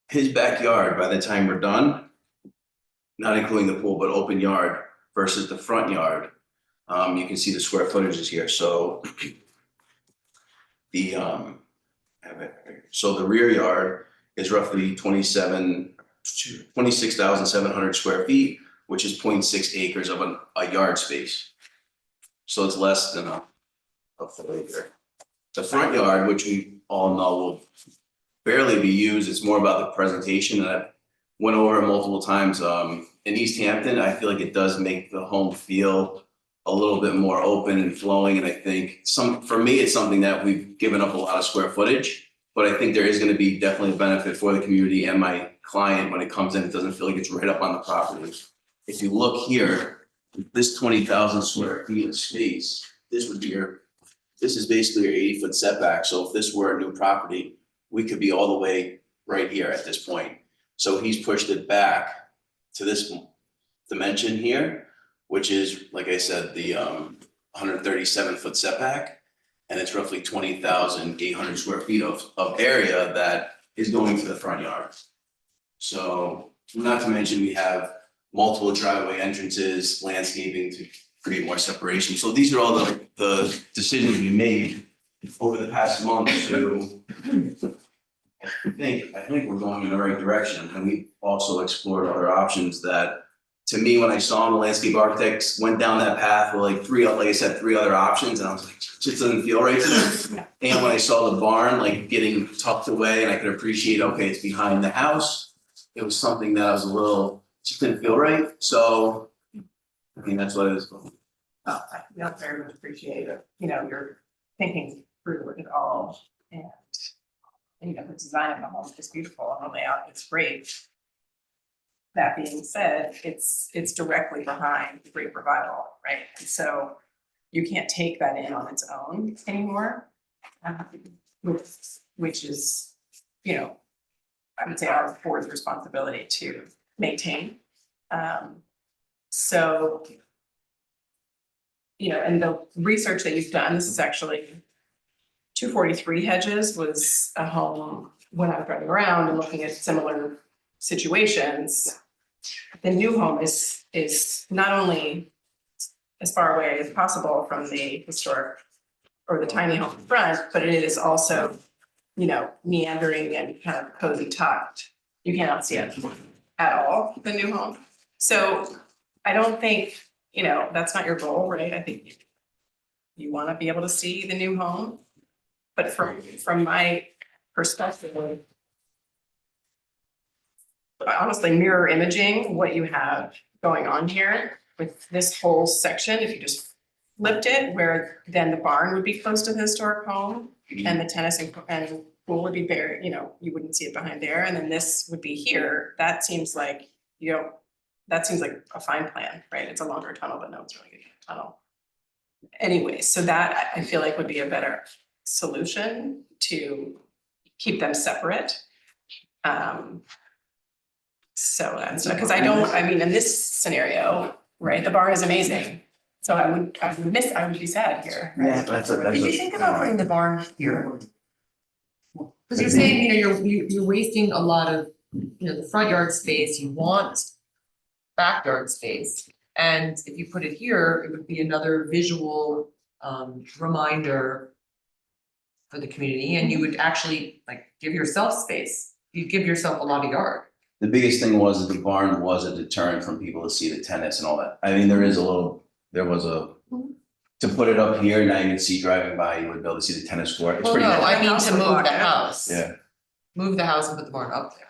His backyard, by the time we're done, not including the pool, but open yard versus the front yard, you can see the square footage is here. So the rear yard is roughly 26,700 square feet, which is 0.6 acres of a yard space. So it's less than a full acre. The front yard, which we all know will barely be used, it's more about the presentation, and I went over it multiple times. In East Hampton, I feel like it does make the home feel a little bit more open and flowing, and I think for me, it's something that we've given up a lot of square footage, but I think there is going to be definitely a benefit for the community and my client when it comes in. It doesn't feel like it's right up on the property. If you look here, this 20,000 square feet of space, this is basically your 80-foot setback. So if this were a new property, we could be all the way right here at this point. So he's pushed it back to this dimension here, which is, like I said, the 137-foot setback, and it's roughly 20,800 square feet of area that is going to the front yard. So not to mention we have multiple driveway entrances, landscaping to create more separation. So these are all the decisions we made over the past month to, I think we're going in the right direction. And we also explored other options that to me, when I saw them, the landscape architects went down that path with like three, like I said, three other options, and I was like, just doesn't feel right to me. And when I saw the barn like getting tucked away, and I could appreciate, okay, it's behind the house, it was something that I was a little, just didn't feel right, so. I mean, that's what it is. I very much appreciate it, you're thinking through it all and. The design of the home is beautiful and the layout is great. That being said, it's directly behind the Great Revival, right? And so you can't take that in on its own anymore. Which is, I would say our board's responsibility to maintain. So, and the research that you've done, this is actually 243 Hedges was a home when I was driving around and looking at similar situations. The new home is not only as far away as possible from the historic or the tiny home in front, but it is also, meandering and kind of cozy tucked. You cannot see it at all, the new home. So I don't think, that's not your goal, right? I think you want to be able to see the new home. But from my perspective, honestly, mirror imaging what you have going on here with this whole section, if you just flipped it, where then the barn would be close to the historic home and the tennis and pool would be buried, you wouldn't see it behind there, and then this would be here, that seems like, that seems like a fine plan, right? It's a longer tunnel, but no, it's really a tunnel. Anyway, so that I feel like would be a better solution to keep them separate. So that's because in this scenario, right, the barn is amazing. So I would be sad here. Right? Yeah, that's Did you think about putting the barn here? Because you're saying, you're wasting a lot of, the front yard space, you want backyard space. And if you put it here, it would be another visual reminder for the community, and you would actually give yourself space. You'd give yourself a lot of yard. The biggest thing was that the barn was a deterrent from people to see the tennis and all that. I mean, there was to put it up here, now you can see driving by, you would be able to see the tennis court. It's Well, pretty no, nice. I mean to move the house. Yeah. Move the house and put the barn up there.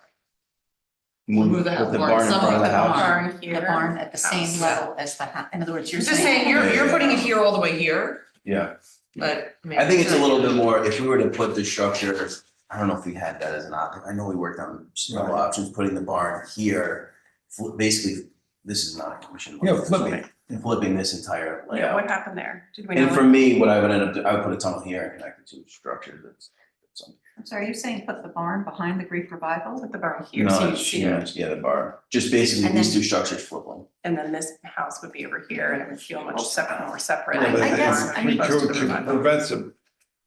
Move the the barn barn in front of the house. Barn here. The barn at the same House. level as the house, in other words, You're you're just saying. saying, you're putting it here all the way here, Yeah. but. I think it's a little bit more, if we were to put the structure, I don't know if we had that as an option. I know we worked on several options, putting the barn here. Basically, this is not a commission. Flipping this entire Yeah, layout. what happened there? Did we know? And for me, what I would end up doing, I would put a tunnel here and connect it to a structure that's. I'm sorry, are you saying put the barn behind the Greek revival? Put the barn here, No, so you it's- see it, yeah, the bar, just basically And these then- two structures flipping. and then this house would be over here, and it would feel much more separate. Yeah, but I guess, I mean- Close to the revival. Prevents them,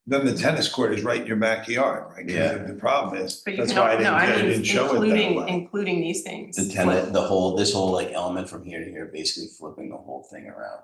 then the tennis court is right in your backyard, right? 'Cause Yeah. The problem is, But you that's can, why no, I I mean, didn't show it that way. including these things. The tenant, this whole like element from here to here, basically flipping the whole thing around.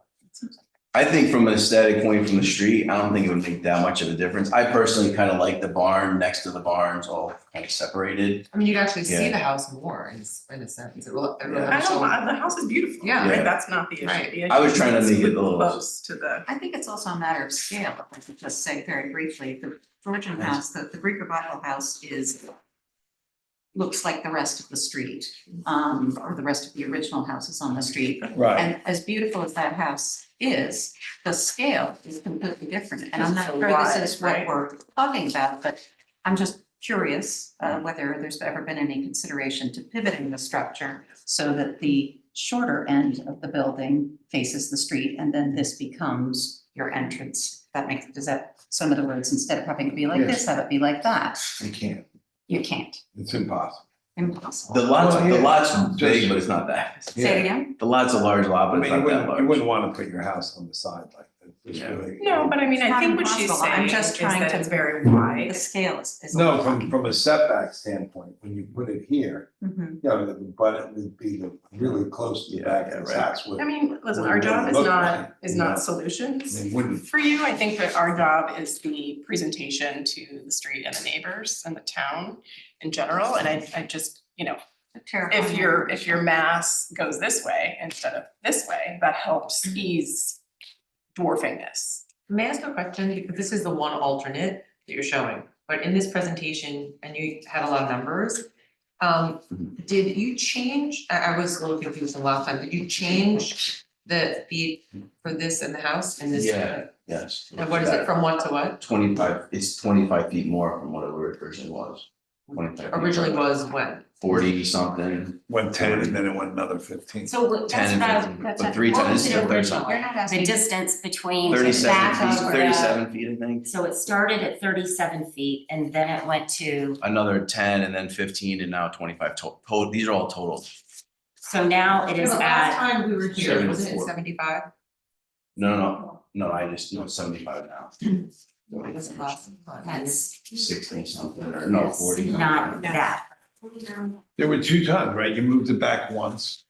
I think from an aesthetic point from the street, I don't think it would make that much of a difference. I personally kind of like the barn next to the barns, all kind of separated. I mean, you'd actually see Yeah. the house more in a sense. It will. I don't, the house is beautiful, Yeah. right? Yeah. That's not the issue. Right. The I was issue trying to is make it a with little- close to the. I think it's also a matter of scale, if I could just say very briefly, the Georgian house, the Greek Revival house looks like the rest of the street, or the rest of the original houses on the street. Right. And as beautiful as that house is, the scale is completely different, and I'm not So sure wide, this is what right? we're talking about, but I'm just curious, whether there's ever been any consideration to pivoting the structure so that the shorter end of the building faces the street, and then this becomes your entrance. So in other words, instead of having it be like this, have it be like that. You can't, You can't, it's impossible. impossible. The lot's Just- big, but it's not that. Say it again? The lot's a large lot, I but it's mean, not you that wouldn't large. wanna put your house on the side like that. It's Yeah. really- No, but I mean, It's I not think what she's impossible. I'm saying just is trying that to- it's very The wide. scale is. a No, lot. from a setback standpoint, when you put it here, Mhm. but it would be really close to the back of the house. I mean, listen, our What it job would is look not, like, is you not know? solutions. It wouldn't, For you, I think that our job is the presentation to the street and the neighbors and the town in general, and I just, if your mass goes this way instead of this way, that helps ease dwarfing this. May I ask a question, because this is the one alternate that you're showing, but in this presentation, and you had a lot of numbers. Did you change, I was a little confused the last time, did you change the feet for this in the house and this? Yeah, yes. And what is it, from what to what? 25, it's 25 feet more from what it originally was. 25 feet. Originally was when? 40 something, Went 10 and then it went another 15. So that's 10 what I, and 15, that's but what- 3 what 10 was is it still originally? 37. You're not asking. The distance between. 37 back feet, of the- 37 feet, I think. So it started at 37 feet and then it went to, Another 10 and then 15 and now 25 total, these are all total. so now it is The last at, time we were here, was it 74. 75? No, I just, no, 75 now. What was it last time? that's 60 something, or no, 40. not that. There were 2 times, right? You moved it back once.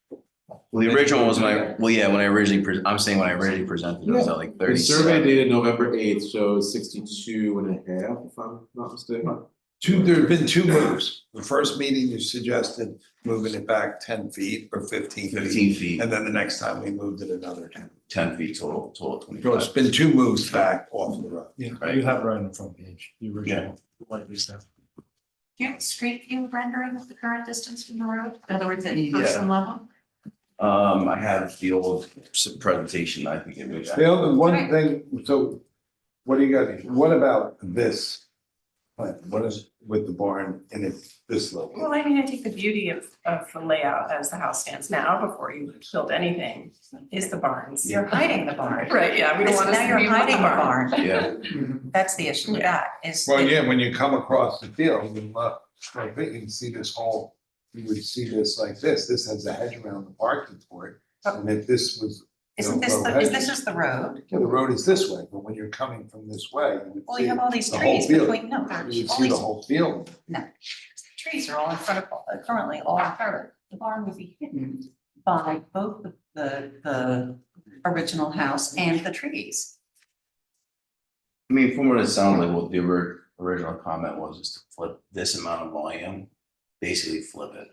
Well, the original was when I originally, I'm saying when I originally presented, it was at like The survey 37. dated November 8th shows 62 and a half, if I'm not mistaken. There have been 2 moves. The first meeting you suggested moving it back 10 feet or 15 feet. 15 feet, And then the next time we moved it another 10. 10 feet total So it's 25. been 2 moves back off the road. Yeah, Right. you have it right on the front page, the Yeah. original, like we said. Do you have street view rendering of the current distance from the road? In other words, at Yeah. person level? I have the old presentation, I think it was. The other one thing, so what do you got, what about this? What is with the barn in this level? Well, I mean, I think the beauty of the layout as the house stands now, before you build anything, is the barns. You're hiding the barn. Right, yeah, we don't want to. Now you're hiding the barn. Yeah, That's the issue with that, is. Well, yeah, when you come across the field, you look, I think you can see this whole, you would see this like this has a hedge around the parking court. And if this was. Isn't this, is this just the road? Yeah, the road is this way, but when you're coming from this way, you would Well, see you have all these the whole trees field. between, no, You there's would all see the these, whole field. trees are all in front of, currently all in front of it. The barn would be hidden by both the original house and the trees. I mean, from what it sounded like, what the original comment was, is to flip this amount of volume, basically flip it.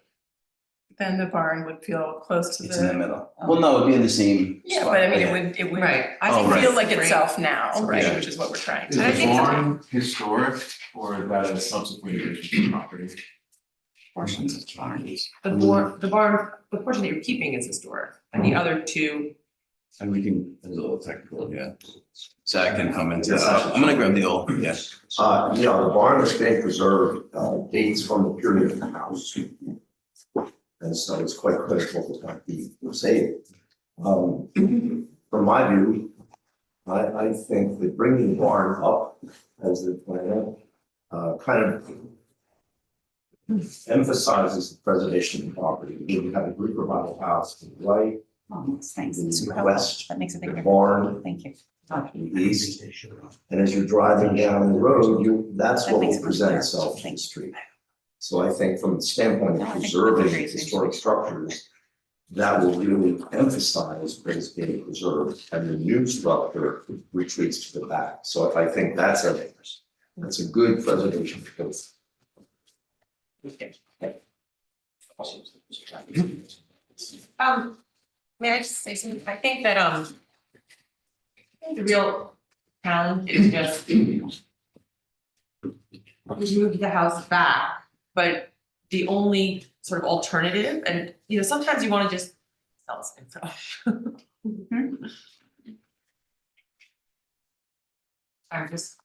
Then the barn would feel close to It's in the the, middle. Well, no, it'd be in the same. yeah, spot, but I mean, yeah. it would Right. I Oh, think right. feel like great. itself now, right, Yeah. which is what we're trying Is to. I the think it's- barn historic or is that a subsequent addition to the property? Portions of the barn. The barn, the portion that you're keeping is historic, and the other two, And we can, it's a little technical, yeah. Zach can come into that. I'm gonna grab the old, yes. Yeah, the barn is being preserved, dates from the period of the house. And so it's quite critical to not be saved. From my view, I think that bringing the barn up as the plan, kind of emphasizes the preservation of the property. You have a Greek revival house to the right, Oh, thanks, it's super the helpful. west, That makes a big the difference. barn Thank you. to the east. And as you're driving down the road, that's That what makes will it present clear. itself to the Thank you. street. So I think from the standpoint No, of I think preserving that's great. historic structures, that will really emphasize what is being preserved, and the new structure retreats to the back. So I think that's a good preservation because may I just say something, I think that, I think the real challenge is just. Because you moved the house back, but the only sort of alternative, and you know, sometimes you wanna just sell this info. I'm just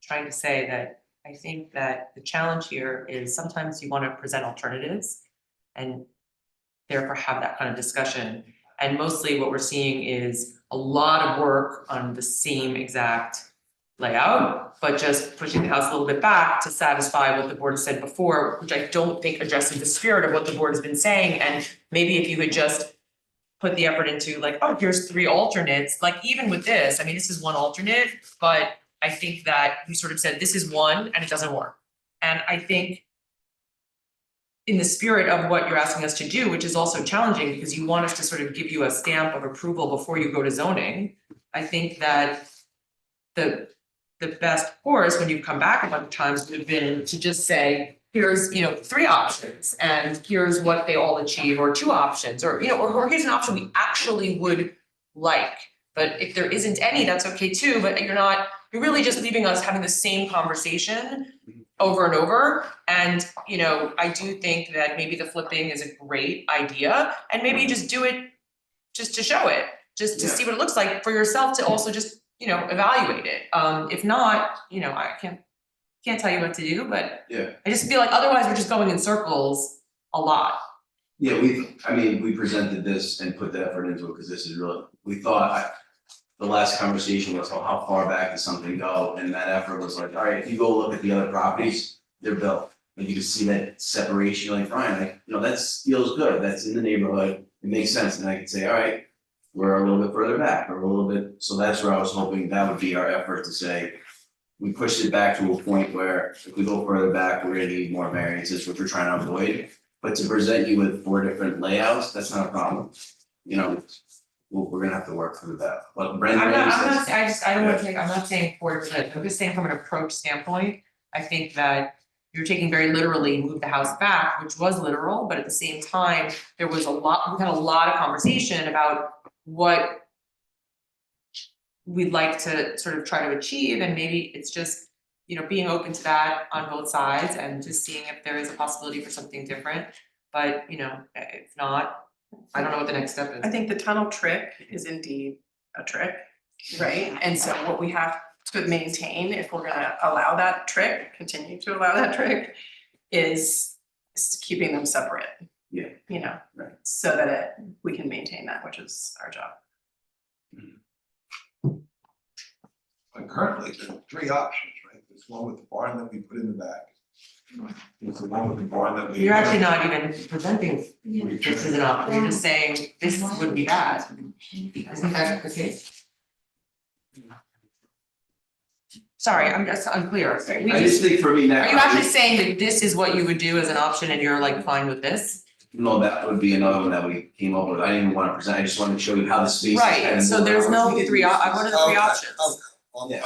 trying to say that I think that the challenge here is sometimes you wanna present alternatives and therefore have that kind of discussion. And mostly what we're seeing is a lot of work on the same exact layout, but just pushing the house a little bit back to satisfy what the board has said before, which I don't think addresses the spirit of what the board has been saying. And maybe if you could just put the effort into like, oh, here's 3 alternates, like even with this, I mean, this is one alternate, but I think that you sort of said, this is one and it doesn't work. And I think in the spirit of what you're asking us to do, which is also challenging because you want us to sort of give you a stamp of approval before you go to zoning, I think that the best course when you've come back a bunch of times would have been to just say, here's, three options, and here's what they all achieve, or two options, or, or here's an option we actually would like. But if there isn't any, that's okay too, but you're really just leaving us having the same conversation over and over. And, I do think that maybe the flipping is a great idea, and maybe just do it just to show it, just to see what it looks like for yourself to also just, evaluate it. If not, I can't tell you what to do, but Yeah. I just feel like otherwise we're just going in circles a lot. Yeah, we presented this and put the effort into it, because this is really, we thought, the last conversation was how far back does something go, and that effort was like, all right, if you go look at the other properties, they're built. And you can see that separation, like Brian, that feels good, that's in the neighborhood, it makes sense, and I could say, all right, we're a little bit further back, or a little bit, so that's where I was hoping that would be our effort to say, we pushed it back to a point where if we go further back, we're gonna need more variances, which we're trying to avoid. But to present you with 4 different layouts, that's not a problem. We're gonna have to work through that, but Brendan. I'm not saying 4%, I'm just saying from an approach standpoint, I think that you're taking very literally move the house back, which was literal, but at the same time, we had a lot of conversation about what we'd like to sort of try to achieve, and maybe it's just, being open to that on both sides and just seeing if there is a possibility for something different. But, if not, I don't know what the next step is. I think the tunnel trick is indeed a trick, right? And so what we have to maintain, if we're gonna allow that trick, continue to allow that trick, is keeping them separate. Yeah. Right. So that we can maintain that, which is our job. But currently, there are 3 options, right? There's one with the barn that we put in the back. There's the one with the barn that we. You're actually not even presenting this as an option, you're just saying this would be bad. Isn't that the case? Sorry, I'm just unclear. I just think for me now. Are you actually saying that this is what you would do as an option and you're like fine with this? No, that would be another one that we came up with, I didn't even wanna present, I just wanted to show you how the space is kind Right, of so moved there's around. no what are the 3 options? Well, yeah,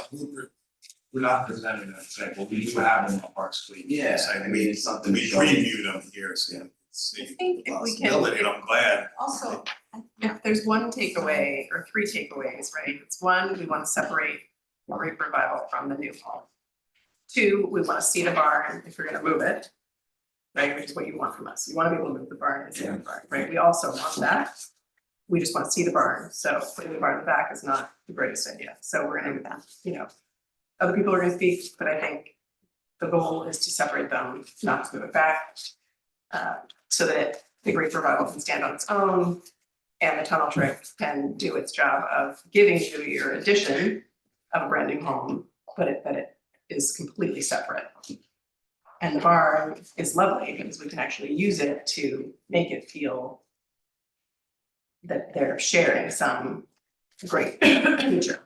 we're not presenting that, saying, well, we do have them on Park Street. Yeah, I mean, it's something. to We show. previewed them here, so you can I see think the if we possibility, can, and I'm glad. also, if there's one takeaway or 3 takeaways, right? It's 1, we want to separate Great Revival from the new home. 2, we want to see the barn if you're gonna move it, right, which is what you want from us. You want to be able to move the barn and see the barn, right? We also want that. We just want to see the barn, so putting the barn in the back is not the greatest idea. So we're gonna, other people are gonna speak, but I think the goal is to separate them, not to move it back. So that the Great Revival can stand on its own, and the tunnel trick can do its job of giving you your addition of a brand new home, but it is completely separate. And the barn is lovely because we can actually use it to make it feel that they're sharing some great feature.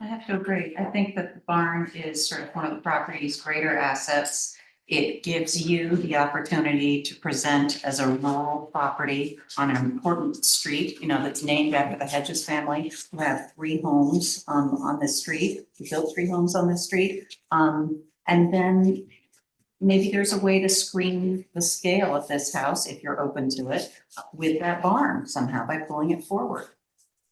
I have to agree. I think that the barn is sort of one of the property's greater assets. It gives you the opportunity to present as a rural property on an important street, that's named after the Hedges family, who have 3 homes on this street, who built 3 homes on this street. And then maybe there's a way to screen the scale of this house, if you're open to it, with that barn somehow by pulling it forward.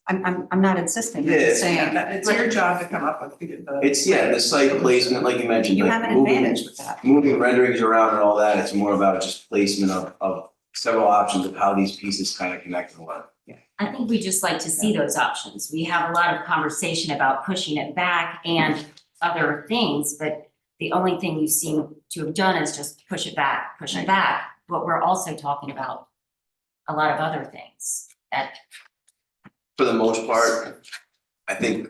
I'm not insisting, I'm just saying. It's your job to come up with the. It's, the site placement, like you mentioned, You like have an moving, advantage with that. moving renderings around and all that, it's more about just placement of several options of how these pieces kind of connect and work. I think we just like to see those options. We have a lot of conversation about pushing it back and other things, but the only thing you seem to have done is just push it back. But we're also talking about a lot of other things that. For the most part, I think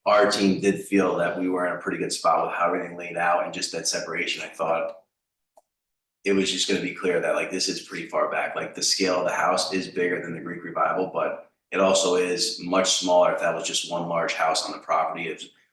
our team did feel that we were in a pretty good spot with how everything laid out and just that separation. I thought it was just gonna be clear that like this is pretty far back, like the scale of the house is bigger than the Greek Revival, but it also is much smaller if that was just one large house on the property.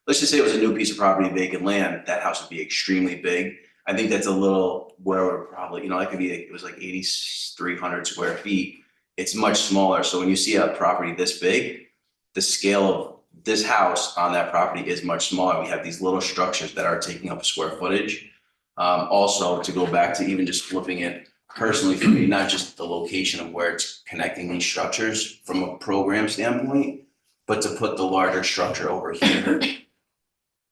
Let's just say it was a new piece of property, vacant land, that house would be extremely big. I think that's a little where we're probably, that could be, it was like 8,300 square feet. It's much smaller, so when you see a property this big, the scale of this house on that property is much smaller. We have these little structures that are taking up square footage. Also, to go back to even just flipping it personally for me, not just the location of where it's connecting these structures from a program standpoint, but to put the larger structure over here.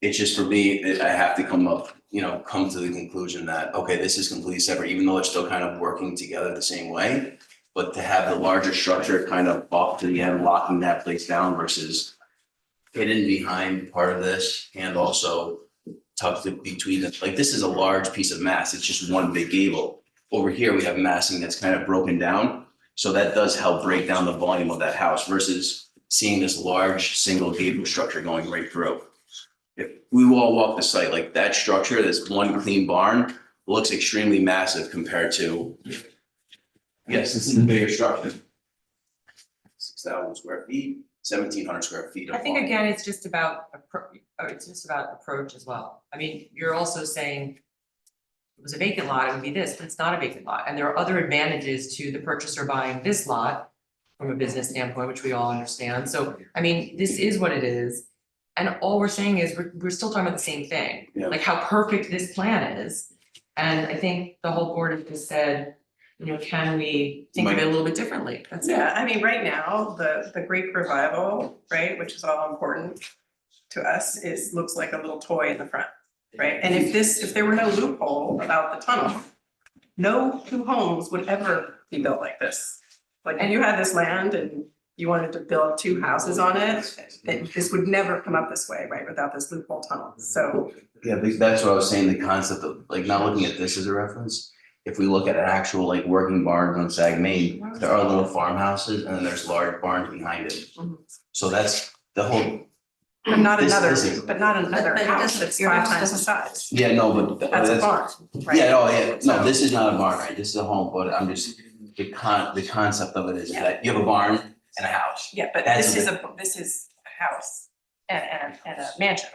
It's just for me, I have to come to the conclusion that, okay, this is completely separate, even though it's still kind of working together the same way. But to have the larger structure kind of off to the end, locking that place down versus hidden behind part of this and also tucked in between it. Like, this is a large piece of mass. It's just one big gable. Over here, we have massing that's kind of broken down. So that does help break down the volume of that house versus seeing this large single gable structure going right through. If we all walk the site, like that structure, this one clean barn looks extremely massive compared to, yes, this is a bigger structure. 6,000 square feet, 1,700 square feet. Of I think barn. again, it's just about approach as well. I mean, you're also saying if it was a vacant lot, it would be this, but it's not a vacant lot. And there are other advantages to the purchaser buying this lot from a business standpoint, which we all understand. So, I mean, this is what it is. And all we're saying is we're still talking about the same thing, Yeah. like how perfect this plan is. And I think the whole board has just said, can we think of it a little bit differently? That's it. Yeah, I mean, right now, the Greek revival, right, which is all important to us, looks like a little toy in the front, right? And if there were no loophole about the tunnel, no two homes would ever be built like this. Like, and you had this land and you wanted to build two houses on it, this would never come up this way, right, without this loophole tunnel, so. Yeah, that's what I was saying, the concept of like not looking at this as a reference. If we look at actual like working barns on Sag Main, there are little farmhouses and then there's large barns behind it. So that's the whole. But not This another isn't- house it that's doesn't- your 5 house times the doesn't- size. Yeah, no, but That's a barn, right? Yeah, oh, yeah, no, this is not a barn, right? This is a home, but I'm just, the concept of it is that you have a barn and a house. Yeah, but That's this a is a house and a mansion,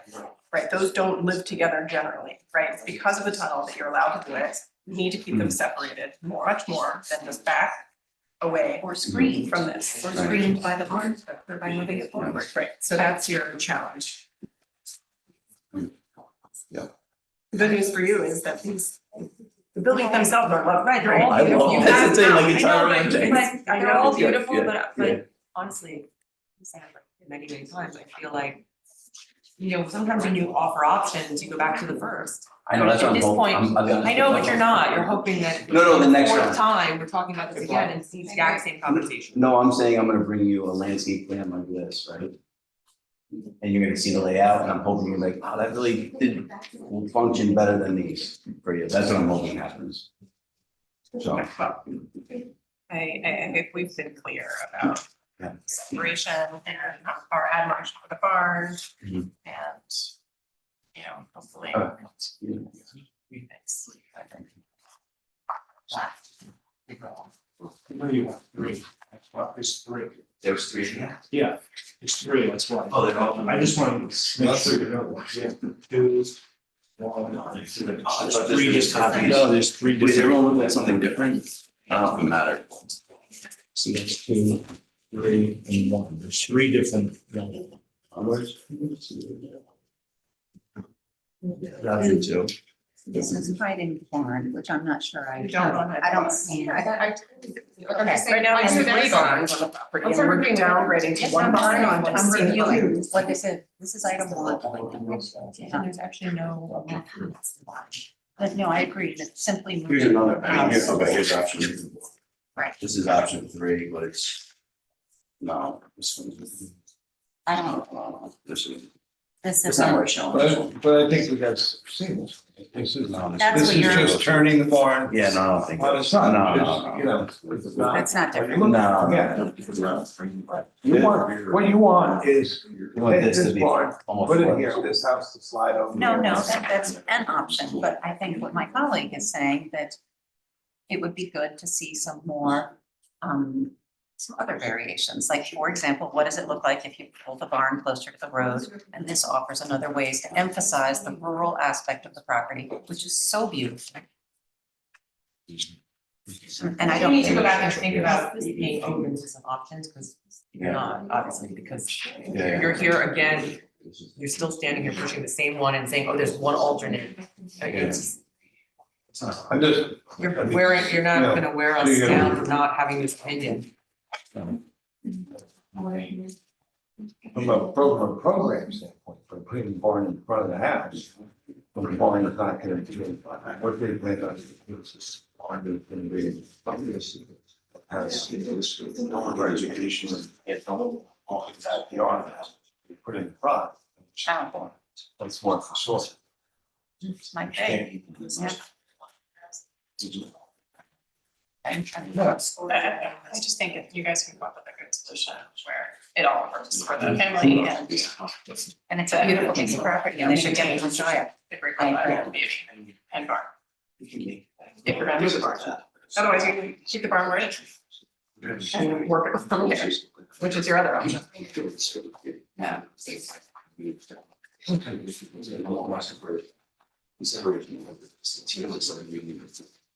right? Those don't live together generally, right? It's because of the tunnel that you're allowed to do it. You need to keep them separated much more than just back away Or screened. from this. Or screened by the barn, or by moving it forward. Right, so that's your challenge. Yeah. The good news for you is that the buildings themselves are lovely, Right, they're all I beautiful. love that. It's like I it's know, already but- changed. I They're all know. beautiful, Yeah, but honestly, I'm saying it many, many times, I feel like, sometimes when you offer options, you go back to the first. I know, that's what At I'm this hoping. point, I know, but you're not, you're hoping that. No, the next Fourth round. time, we're talking about this again and it's the exact same conversation. No, I'm saying I'm gonna bring you a landscape plan like this, right? And you're gonna see the layout and I'm hoping you're like, oh, that really did function better than these for you. That's what I'm hoping happens. So. I think we've been clear about Yeah. separation and our admiration for the barn Mhm. and, hopefully. Thanks. No, you have three, that's why, there's three. There was three, yeah. Yeah, it's three, that's why. Oh, they're all- I just wanted to make sure you know, yeah, two. One, there's three different, no, there's three Does different. everyone look at something different? I don't know if it matters. So that's 2, 3, and 1, there's three different. Option two. This is hiding the barn, which I'm not sure I. You don't want I don't see. Okay, right now we have 3 barns on the property and we're downgrading to Yes, 1 I'm barn on I'm just reviewing, like I said, this is item 1. And there's actually no. But no, I agree that simply. Here's moving another, the house- here's option. Right. This is option 3, but it's, no, this one's. I don't, This is, this it's is. not where it's showing. But I think we guys seen this. This is, That's this what is you're- just turning the barn Yeah, no, I don't think. on its side, No, just, it's not. That's not different. No. Yeah. You want, what you want is, You want take this to this be barn, almost. put it here, this house to slide over. No, here. that's an option, but I think what my colleague is saying that it would be good to see some more, some other variations, like for example, what does it look like if you pull the barn closer to the road? And this offers another ways to emphasize the rural aspect of the property, which is so beautiful. And I You don't. need to go back and think about being open to some options, because you're not, obviously, because Yeah. you're here again, you're still standing here pushing the same one and saying, oh, there's one alternate. It's I'm just. You're not gonna wear us down for not having this opinion. From a program standpoint, for putting the barn in front of the house, but the barn is not gonna be, what they plan on doing is this barn is gonna be, has this, no one education and all of that, the arm house, we put in front. That's one for sure. My thing. Yeah. I just think if you guys can come up with a good solution where it all works for the family and it's a beautiful piece of property and they should get to enjoy it. If we're going to beauty and barn. If we're gonna move the barn. Otherwise, you can keep the barn where it is. And work it from there, which is your other option. Yeah.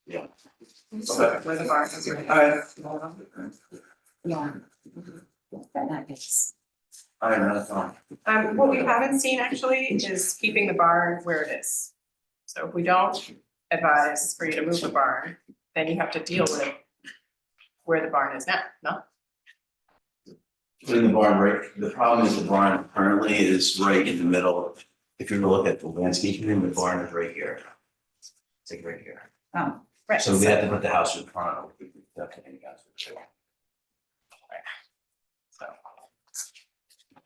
Yeah. Where the barn is. Yeah. That is. I don't know, that's fine. What we haven't seen actually is keeping the barn where it is. So if we don't advise for you to move the barn, then you have to deal with where the barn is now, no? Putting the barn right, the problem is the barn currently is right in the middle. If you look at the landscaping, the barn is right here. It's like right here. Oh, Right. So we have to put the house in front of it.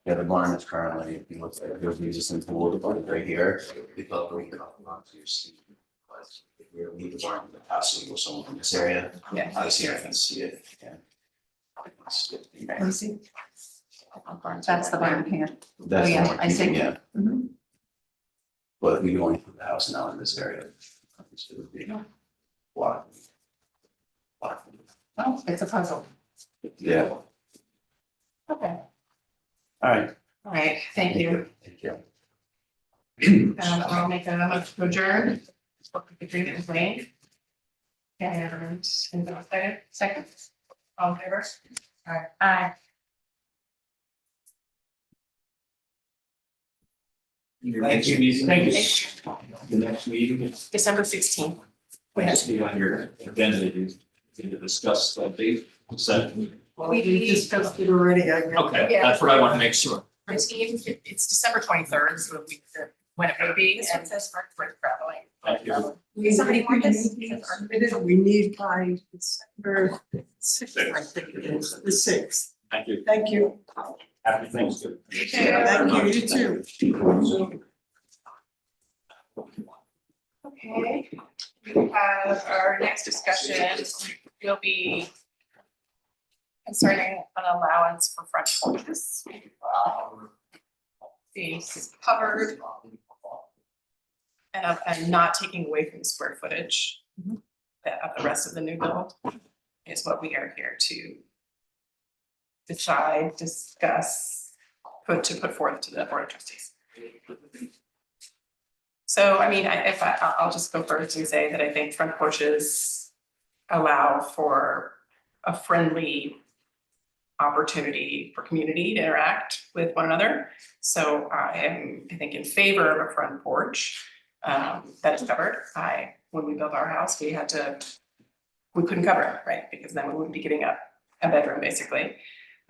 Yeah, the barn is currently, if you look at it, there's the existing pool, the barn is right here. We thought we could onto your seat. But if we leave the barn in the house, we go somewhere in this area. Yeah. Obviously, I can see it. Yeah. Let me see. that's the barn here. That's the yeah, one I see. keeping, yeah. Mhm. But we can only put the house now in this area. So it would be a lot. Oh, it's a puzzle. Yeah, Okay. all right. All right, thank you. Thank you. I'll make a motion to adjourn. Agreement with Wayne. And second, all in favor? All right. Aye. Thank you. Thank you. The next meeting is December 16th. has to be on your agenda to discuss that date. We discussed it already, I guess. Okay, that's what I want to make sure. It's December 23rd, so when it may be, and for traveling. Thank you. Somebody want this? We need by December 6th, I think it is, the 6th. Thank you. Thank you. Happy Thanksgiving. Thank you, you too. Okay, we have our next discussion will be concerning an allowance for front porches. These covered and not taking away from the square footage that of the rest of the new build is what we are here to decide, discuss, put forth to the board of trustees. So, I mean, I'll just go first and say that I think front porches allow for a friendly opportunity for community to interact with one another. So I am, I think, in favor of a front porch that is covered. When we built our house, we couldn't cover it, right? Because then we wouldn't be giving up a bedroom, basically.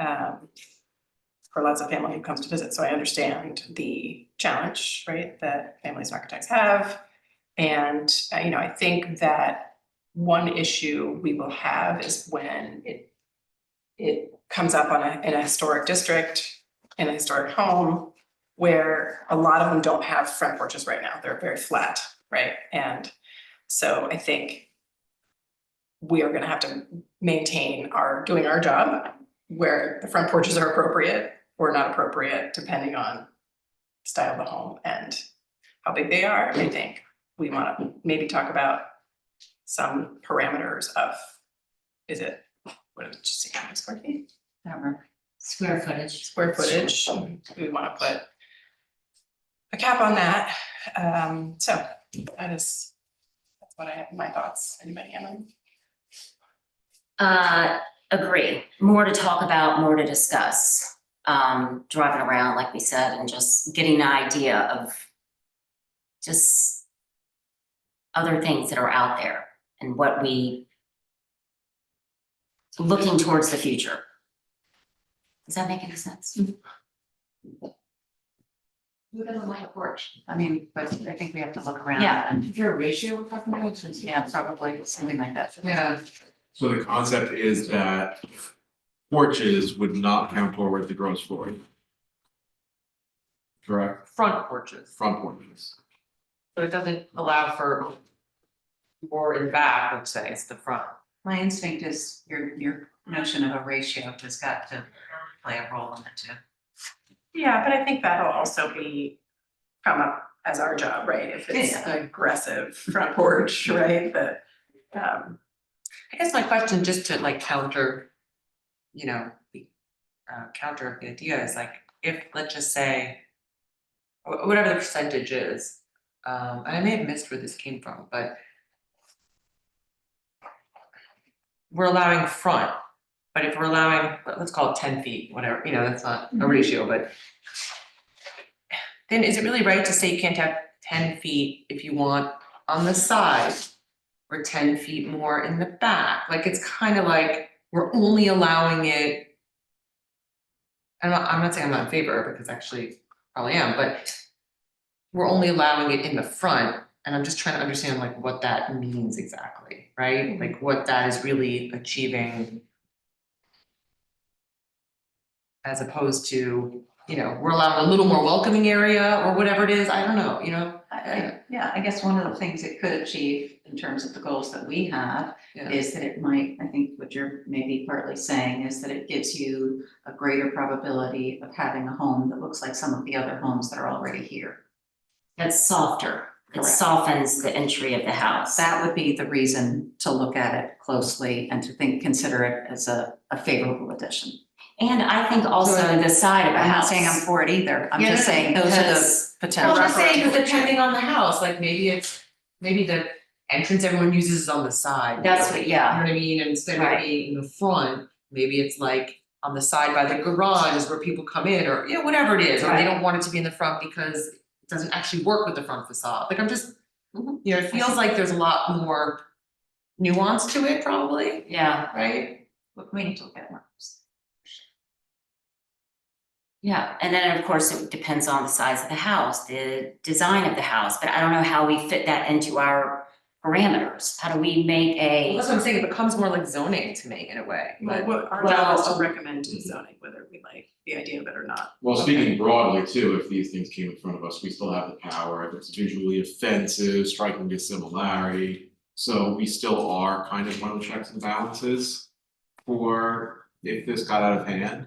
For lots of family who comes to visit. So I understand the challenge, right, that families and architects have. And, I think that one issue we will have is when it comes up in a historic district, in a historic home, where a lot of them don't have front porches right now. They're very flat, right? And so I think we are gonna have to maintain doing our job where the front porches are appropriate or not appropriate, depending on style of the home and how big they are. I think we want to maybe talk about some parameters of, what did you say, how many square feet? I don't remember. Square footage. Square footage, we want to put a cap on that. So that's what I have in my thoughts. Anybody have any? Agree. More to talk about, more to discuss. Driving around, like we said, and just getting an idea of just other things that are out there and what we looking towards the future. Does that make any sense? Who doesn't like a porch? I mean, but I think we have to look around. Yeah. And, Is there a ratio we're talking about? yeah, probably something like that. Yeah, So the concept is that porches would not count toward the gross floor. Correct, front porches, front porches. so it doesn't allow for more in back, let's say, it's the front. My instinct is your notion of a ratio has got to play a role in it too. Yeah, but I think that'll also come up as our job, right? If it's Yeah. an aggressive front porch, right, that, I guess my question, just to like counter, counter the idea is like, if, let's just say, whatever the percentage is, and I may have missed where this came from, but we're allowing front, but if we're allowing, let's call it 10 feet, whatever, that's not a ratio, but then is it really right to say you can't have 10 feet if you want on the side or 10 feet more in the back? Like, it's kind of like we're only allowing it. I'm not saying I'm not in favor, because actually probably am, but we're only allowing it in the front, and I'm just trying to understand like what that means exactly, right? Like what that is really achieving. As opposed to, we're allowing a little more welcoming area or whatever it is, I don't know, Yeah, I guess one of the things it could achieve in terms of the goals that we have Yeah. is that it might, I think what you're maybe partly saying is that it gives you a greater probability of having a home that looks like some of the other homes that are already here. That's softer. It Correct. softens the entry of the house. That would be the reason to look at it closely and to consider it as a favorable addition. And I think also the side of a I'm not house. saying I'm for it either, I'm Yeah, just no, saying those are the because- potential. Well, I'm just saying, depending on the house, like maybe the entrance everyone uses is on the side. That's what, You know yeah, what I mean, and instead of Right. being in the front, maybe it's like on the side by the garage is where people come in, or whatever it is, or they Right. don't want it to be in the front because it doesn't actually work with the front facade, like I'm just. Mhm. It feels like there's a lot more nuance to it probably, yeah, right? But we need to look at more. yeah. And then, of course, it depends on the size of the house, the design of the house, but I don't know how we fit that into our parameters. How do we make Well, a, that's what I'm saying, it becomes more like zoning to me in a way, but. what our job is to recommend to zoning, whether we like the idea of it or not. Well, speaking broadly too, if these things came in front of us, we still have the power, if it's visually offensive, striking dissimilarity. So we still are kind of one of the checks and balances for if this got out of hand.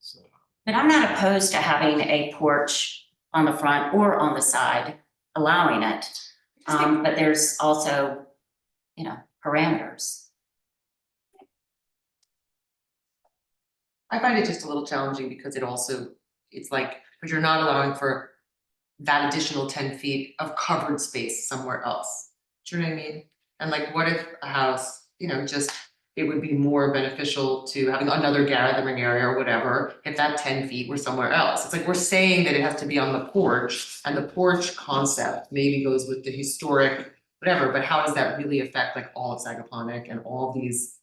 So. but I'm not opposed to having a porch on the front or on the side, allowing it. But there's also, parameters. I find it just a little challenging because it's like, but you're not allowing for that additional 10 feet of covered space somewhere else. Do you know what I mean? And like, what if a house, it would be more beneficial to having another gathering area or whatever, if that 10 feet were somewhere else. It's like, we're saying that it has to be on the porch, and the porch concept maybe goes with the historic, whatever, but how does that really affect like all of Sagaponack and all these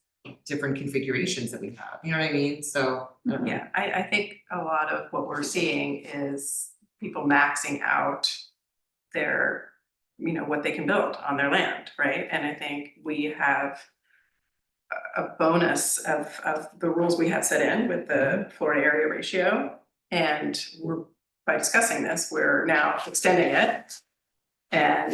different configurations that we have, you know what I mean? So. I don't know. Yeah, I think a lot of what we're seeing is people maxing out their, what they can build on their land, right? And I think we have a bonus of the rules we have set in with the floor to area ratio. And by discussing this, we're now extending it. And,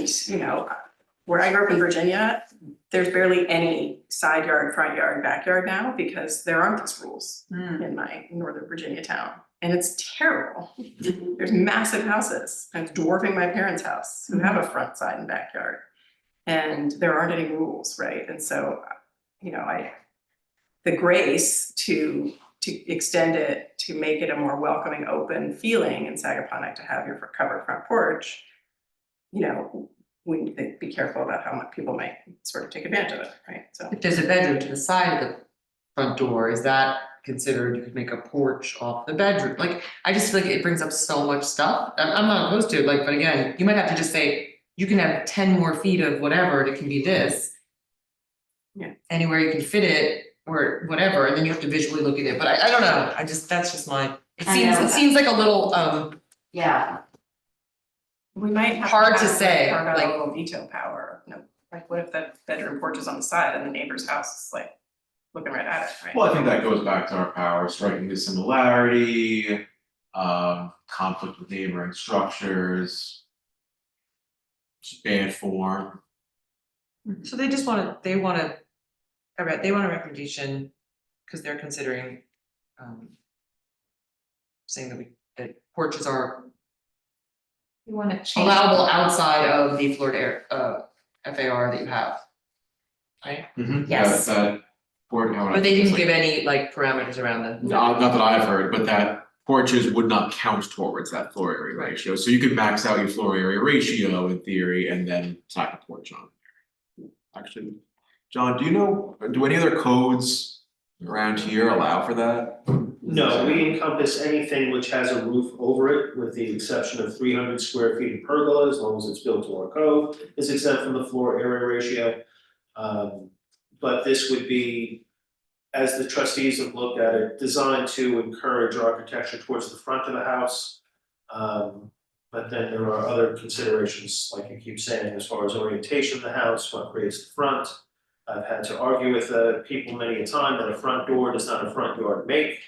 where I grew up in Virginia, there's barely any side yard, front yard, backyard now because there aren't these rules in my Northern Virginia town. And it's terrible. There's massive houses, and it's dwarfing my parents' house who have a front, side, and backyard. And there aren't any rules, right? And so, the grace to extend it, to make it a more welcoming, open feeling in Sagaponack to have your covered front porch, we need to be careful about how much people might sort of take advantage of it, right? So. If there's a bedroom to the side of the front door, is that considered, you could make a porch off the bedroom? Like, I just feel like it brings up so much stuff. I'm not opposed to it, like, but again, you might have to just say, you can have 10 more feet of whatever, and it can be this. Yeah. Anywhere you can fit it, or whatever, and then you have to visually look at it, but I don't know, that's just my, it I seems, know. it seems like a little, Yeah, We might have. Hard to have, say, Carve out like- a little veto power, no, like what if that bedroom porch is on the side and the neighbor's house is like looking right at it, right? Well, I think that goes back to our power, striking dissimilarity, conflict with neighboring structures. Just bad form. so they want a recommendation, cause they're considering, saying that porches are You wanna change. allowable outside of the Florida air, FAR that you have. Right? Yes. That, or how. But they didn't give any like parameters around the. Not that I've heard, but that porches would not count towards that floor area ratio, so you could max out your floor area ratio in theory and then tack a porch on there. Actually, John, do any other codes around here allow for that? No, we encompass anything which has a roof over it, with the exception of 300 square feet of pergola, as long as it's built to our code, is exempt from the floor area ratio. But this would be, as the trustees have looked at it, designed to encourage architecture towards the front of the house. But then there are other considerations, like you keep saying, as far as orientation of the house, what creates the front. I've had to argue with people many a time that a front door does not a front yard make.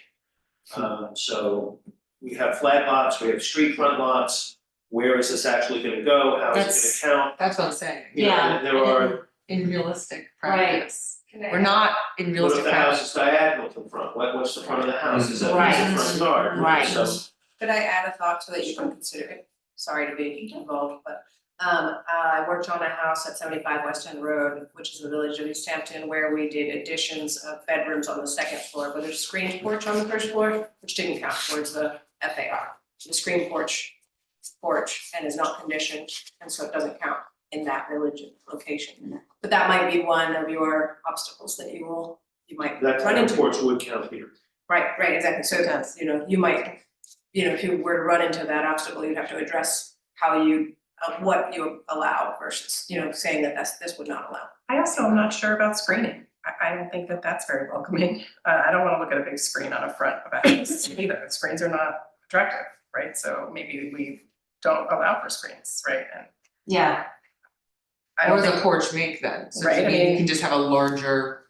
So we have flag lots, we have street front lots. Where is this actually gonna go? How is it gonna count? That's what I'm saying. You know, there are, In realistic Right. practice. We're not in what if realistic the house practice. is diagonal to the front? What's the front of the house? Is that Right. the front yard? Right. So Could I add a thought so that you can consider it? Sorry to be involved, but I worked on a house at 75 West End Road, which is the village of East Hampton, where we did additions of bedrooms on the second floor, but there's a screened porch on the first floor, which didn't count towards the FAR. The screened porch and is not conditioned, and so it doesn't count in that village location. But that might be one of your obstacles that you might that run kind of into. porch would count here. Right, exactly, so that's, you might, if you were to run into that obstacle, you'd have to address how what you allow versus, saying that this would not allow. I also am not sure about screening, I don't think that that's very welcoming, I don't wanna look at a big screen on a front of a house either, screens are not attractive, right, so maybe we don't allow for screens, right, and yeah, I Or don't the think, porch make then, so Right, I maybe you mean- can just have a larger,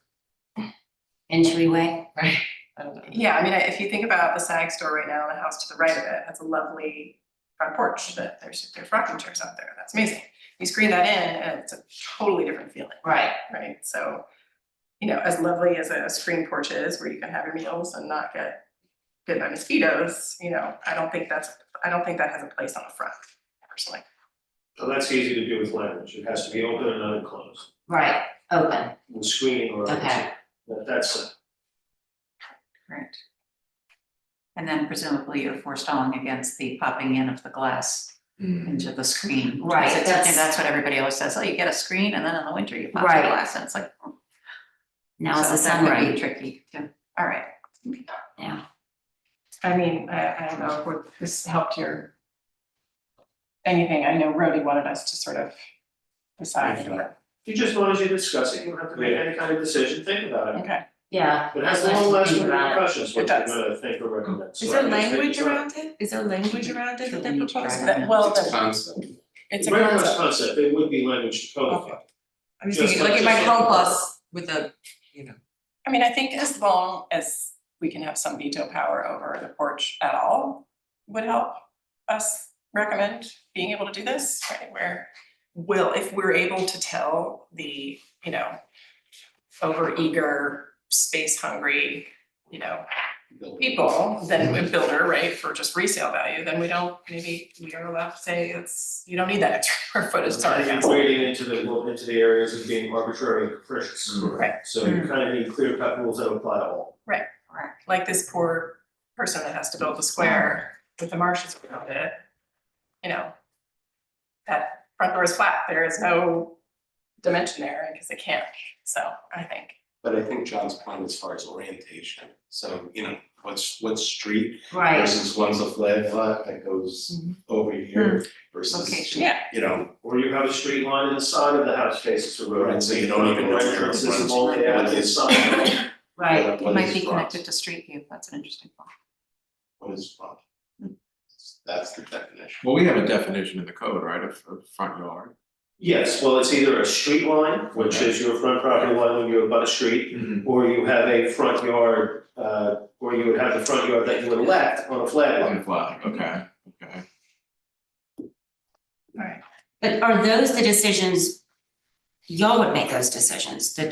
entryway. right, I don't know. yeah, if you think about the SAG store right now, the house to the right of it, has a lovely front porch, that there's rocking chairs out there, that's amazing. You screen that in and it's a totally different feeling, Right, right, so, as lovely as a screen porch is, where you can have your meals and not get bit by mosquitoes, I don't think that has a place on the front, personally. So that's easy to do with language, it has to be open and unclosed, right, open, with screening or. Okay. That's Right. And then presumably you're forestalling against the popping in of the glass into the screen. Right, Because that's- that's what everybody always says, oh, you get a screen and then in the winter you pop the Right. glass and it's like. now is the so sun that could be right, tricky too. All right. yeah, I mean, I don't know if this helped your anything, I know Rhodey wanted us to sort of decide, but, You just, as long as you discuss it, you don't have to make any kind of decision, think about it. okay. yeah. It has I'd like long to lasting think about it. repercussions, what It you're does. gonna think or recommend. Is So there I guess take language your time. around it? Is there language around it that they're Children each proposing? drive. Well, It's a then, concept. it's a Very much concept. concept, it would be language to codify. I'm just Just thinking, like, like- it might just help like- us with the, I think as long as we can have some veto power over the porch at all, would help us recommend being able to do this, right, if we're able to tell the, over eager, space hungry, people, then a builder, right, for just resale value, then we are allowed to say you don't need that extra square footage, sorry, You're guys. wading into the areas of being arbitrary and capricious. Right. So you kind of need clear cut rules that apply to all. Like this poor person that has to build a square with the marshes around it, that front door is flat, there is no dimension there because it can't, so I think. But I think John's point as far as orientation, so, what street Right, versus one's a flag lot that goes over here versus, Location. Yeah. you know, Or you have a straight line in the side of the house faces the road. Right, so you don't even know where it Entrances runs. of all the avenues, sign. right. It might be connected to Street View, that's an interesting point. what is front? That's the definition. Well, we have a definition in the code, right, of front yard. Yes, well, it's either a street line, which is your front property line when you're abut a street, or you have a front yard, or you would have the front yard that you would elect on a flag On line. the flag, okay, okay. But are those the decisions? Y'all would make those decisions, the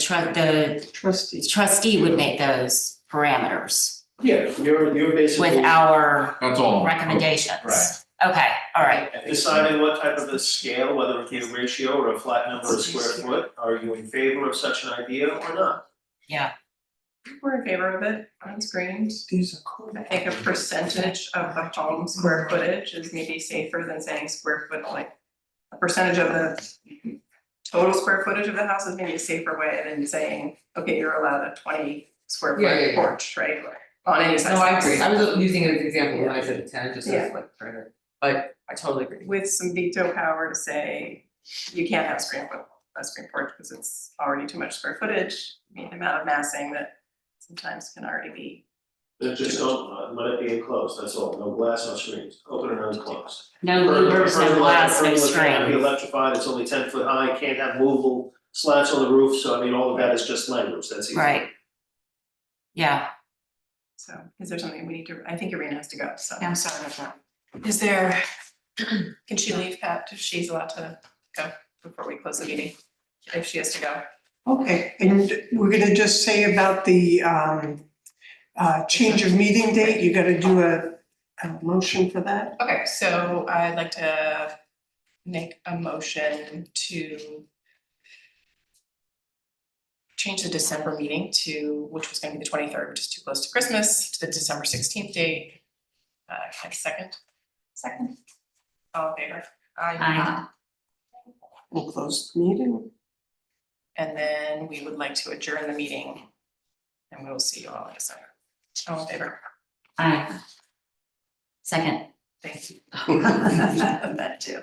Trustee. trustee would make those parameters Yeah, you're basically. with our That's all. recommendations. Right. Okay, all right. Deciding what type of a scale, whether it be a ratio or a flat number of square foot, are you in favor of such an idea or not? Yeah, We're in favor of it, on screens. These are cool. I think a percentage of the home square footage is maybe safer than saying square foot, like a percentage of the total square footage of the house is maybe a safer way than saying, okay, you're allowed a 20 square Yeah, yeah, foot yeah. porch, right? On any size. No, I agree, I was using it as an example when I said 10, just Yeah. as like further, but I totally agree. With some veto power to say, you can't have a screen porch because it's already too much square footage, I mean, the amount of massing that sometimes can already be. Then just don't, let it be enclosed, that's all, no glass, no screens, open and unclosed. no louvers, no glass, no Can't be screen. electrified, it's only 10 foot high, can't have movable slats on the roof, so I mean, all of that is just language, that's easy. Right. Yeah, So is there something we need to, I think Irina has to go, so. Yeah, I'm sorry about that. Is there, can she leave, Pat, if she's allowed to go before we close the meeting? If she has to go. Okay, and we're gonna just say about the change of meeting date, you gotta do a motion for that? Okay, so I'd like to make a motion to change the December meeting to, which was gonna be the 23rd, which is too close to Christmas, to the December 16th date. Like second? Second. All in favor? I, We'll close the meeting. And then we would like to adjourn the meeting. And we will see you all in December. All in favor? second. Thank you. That too.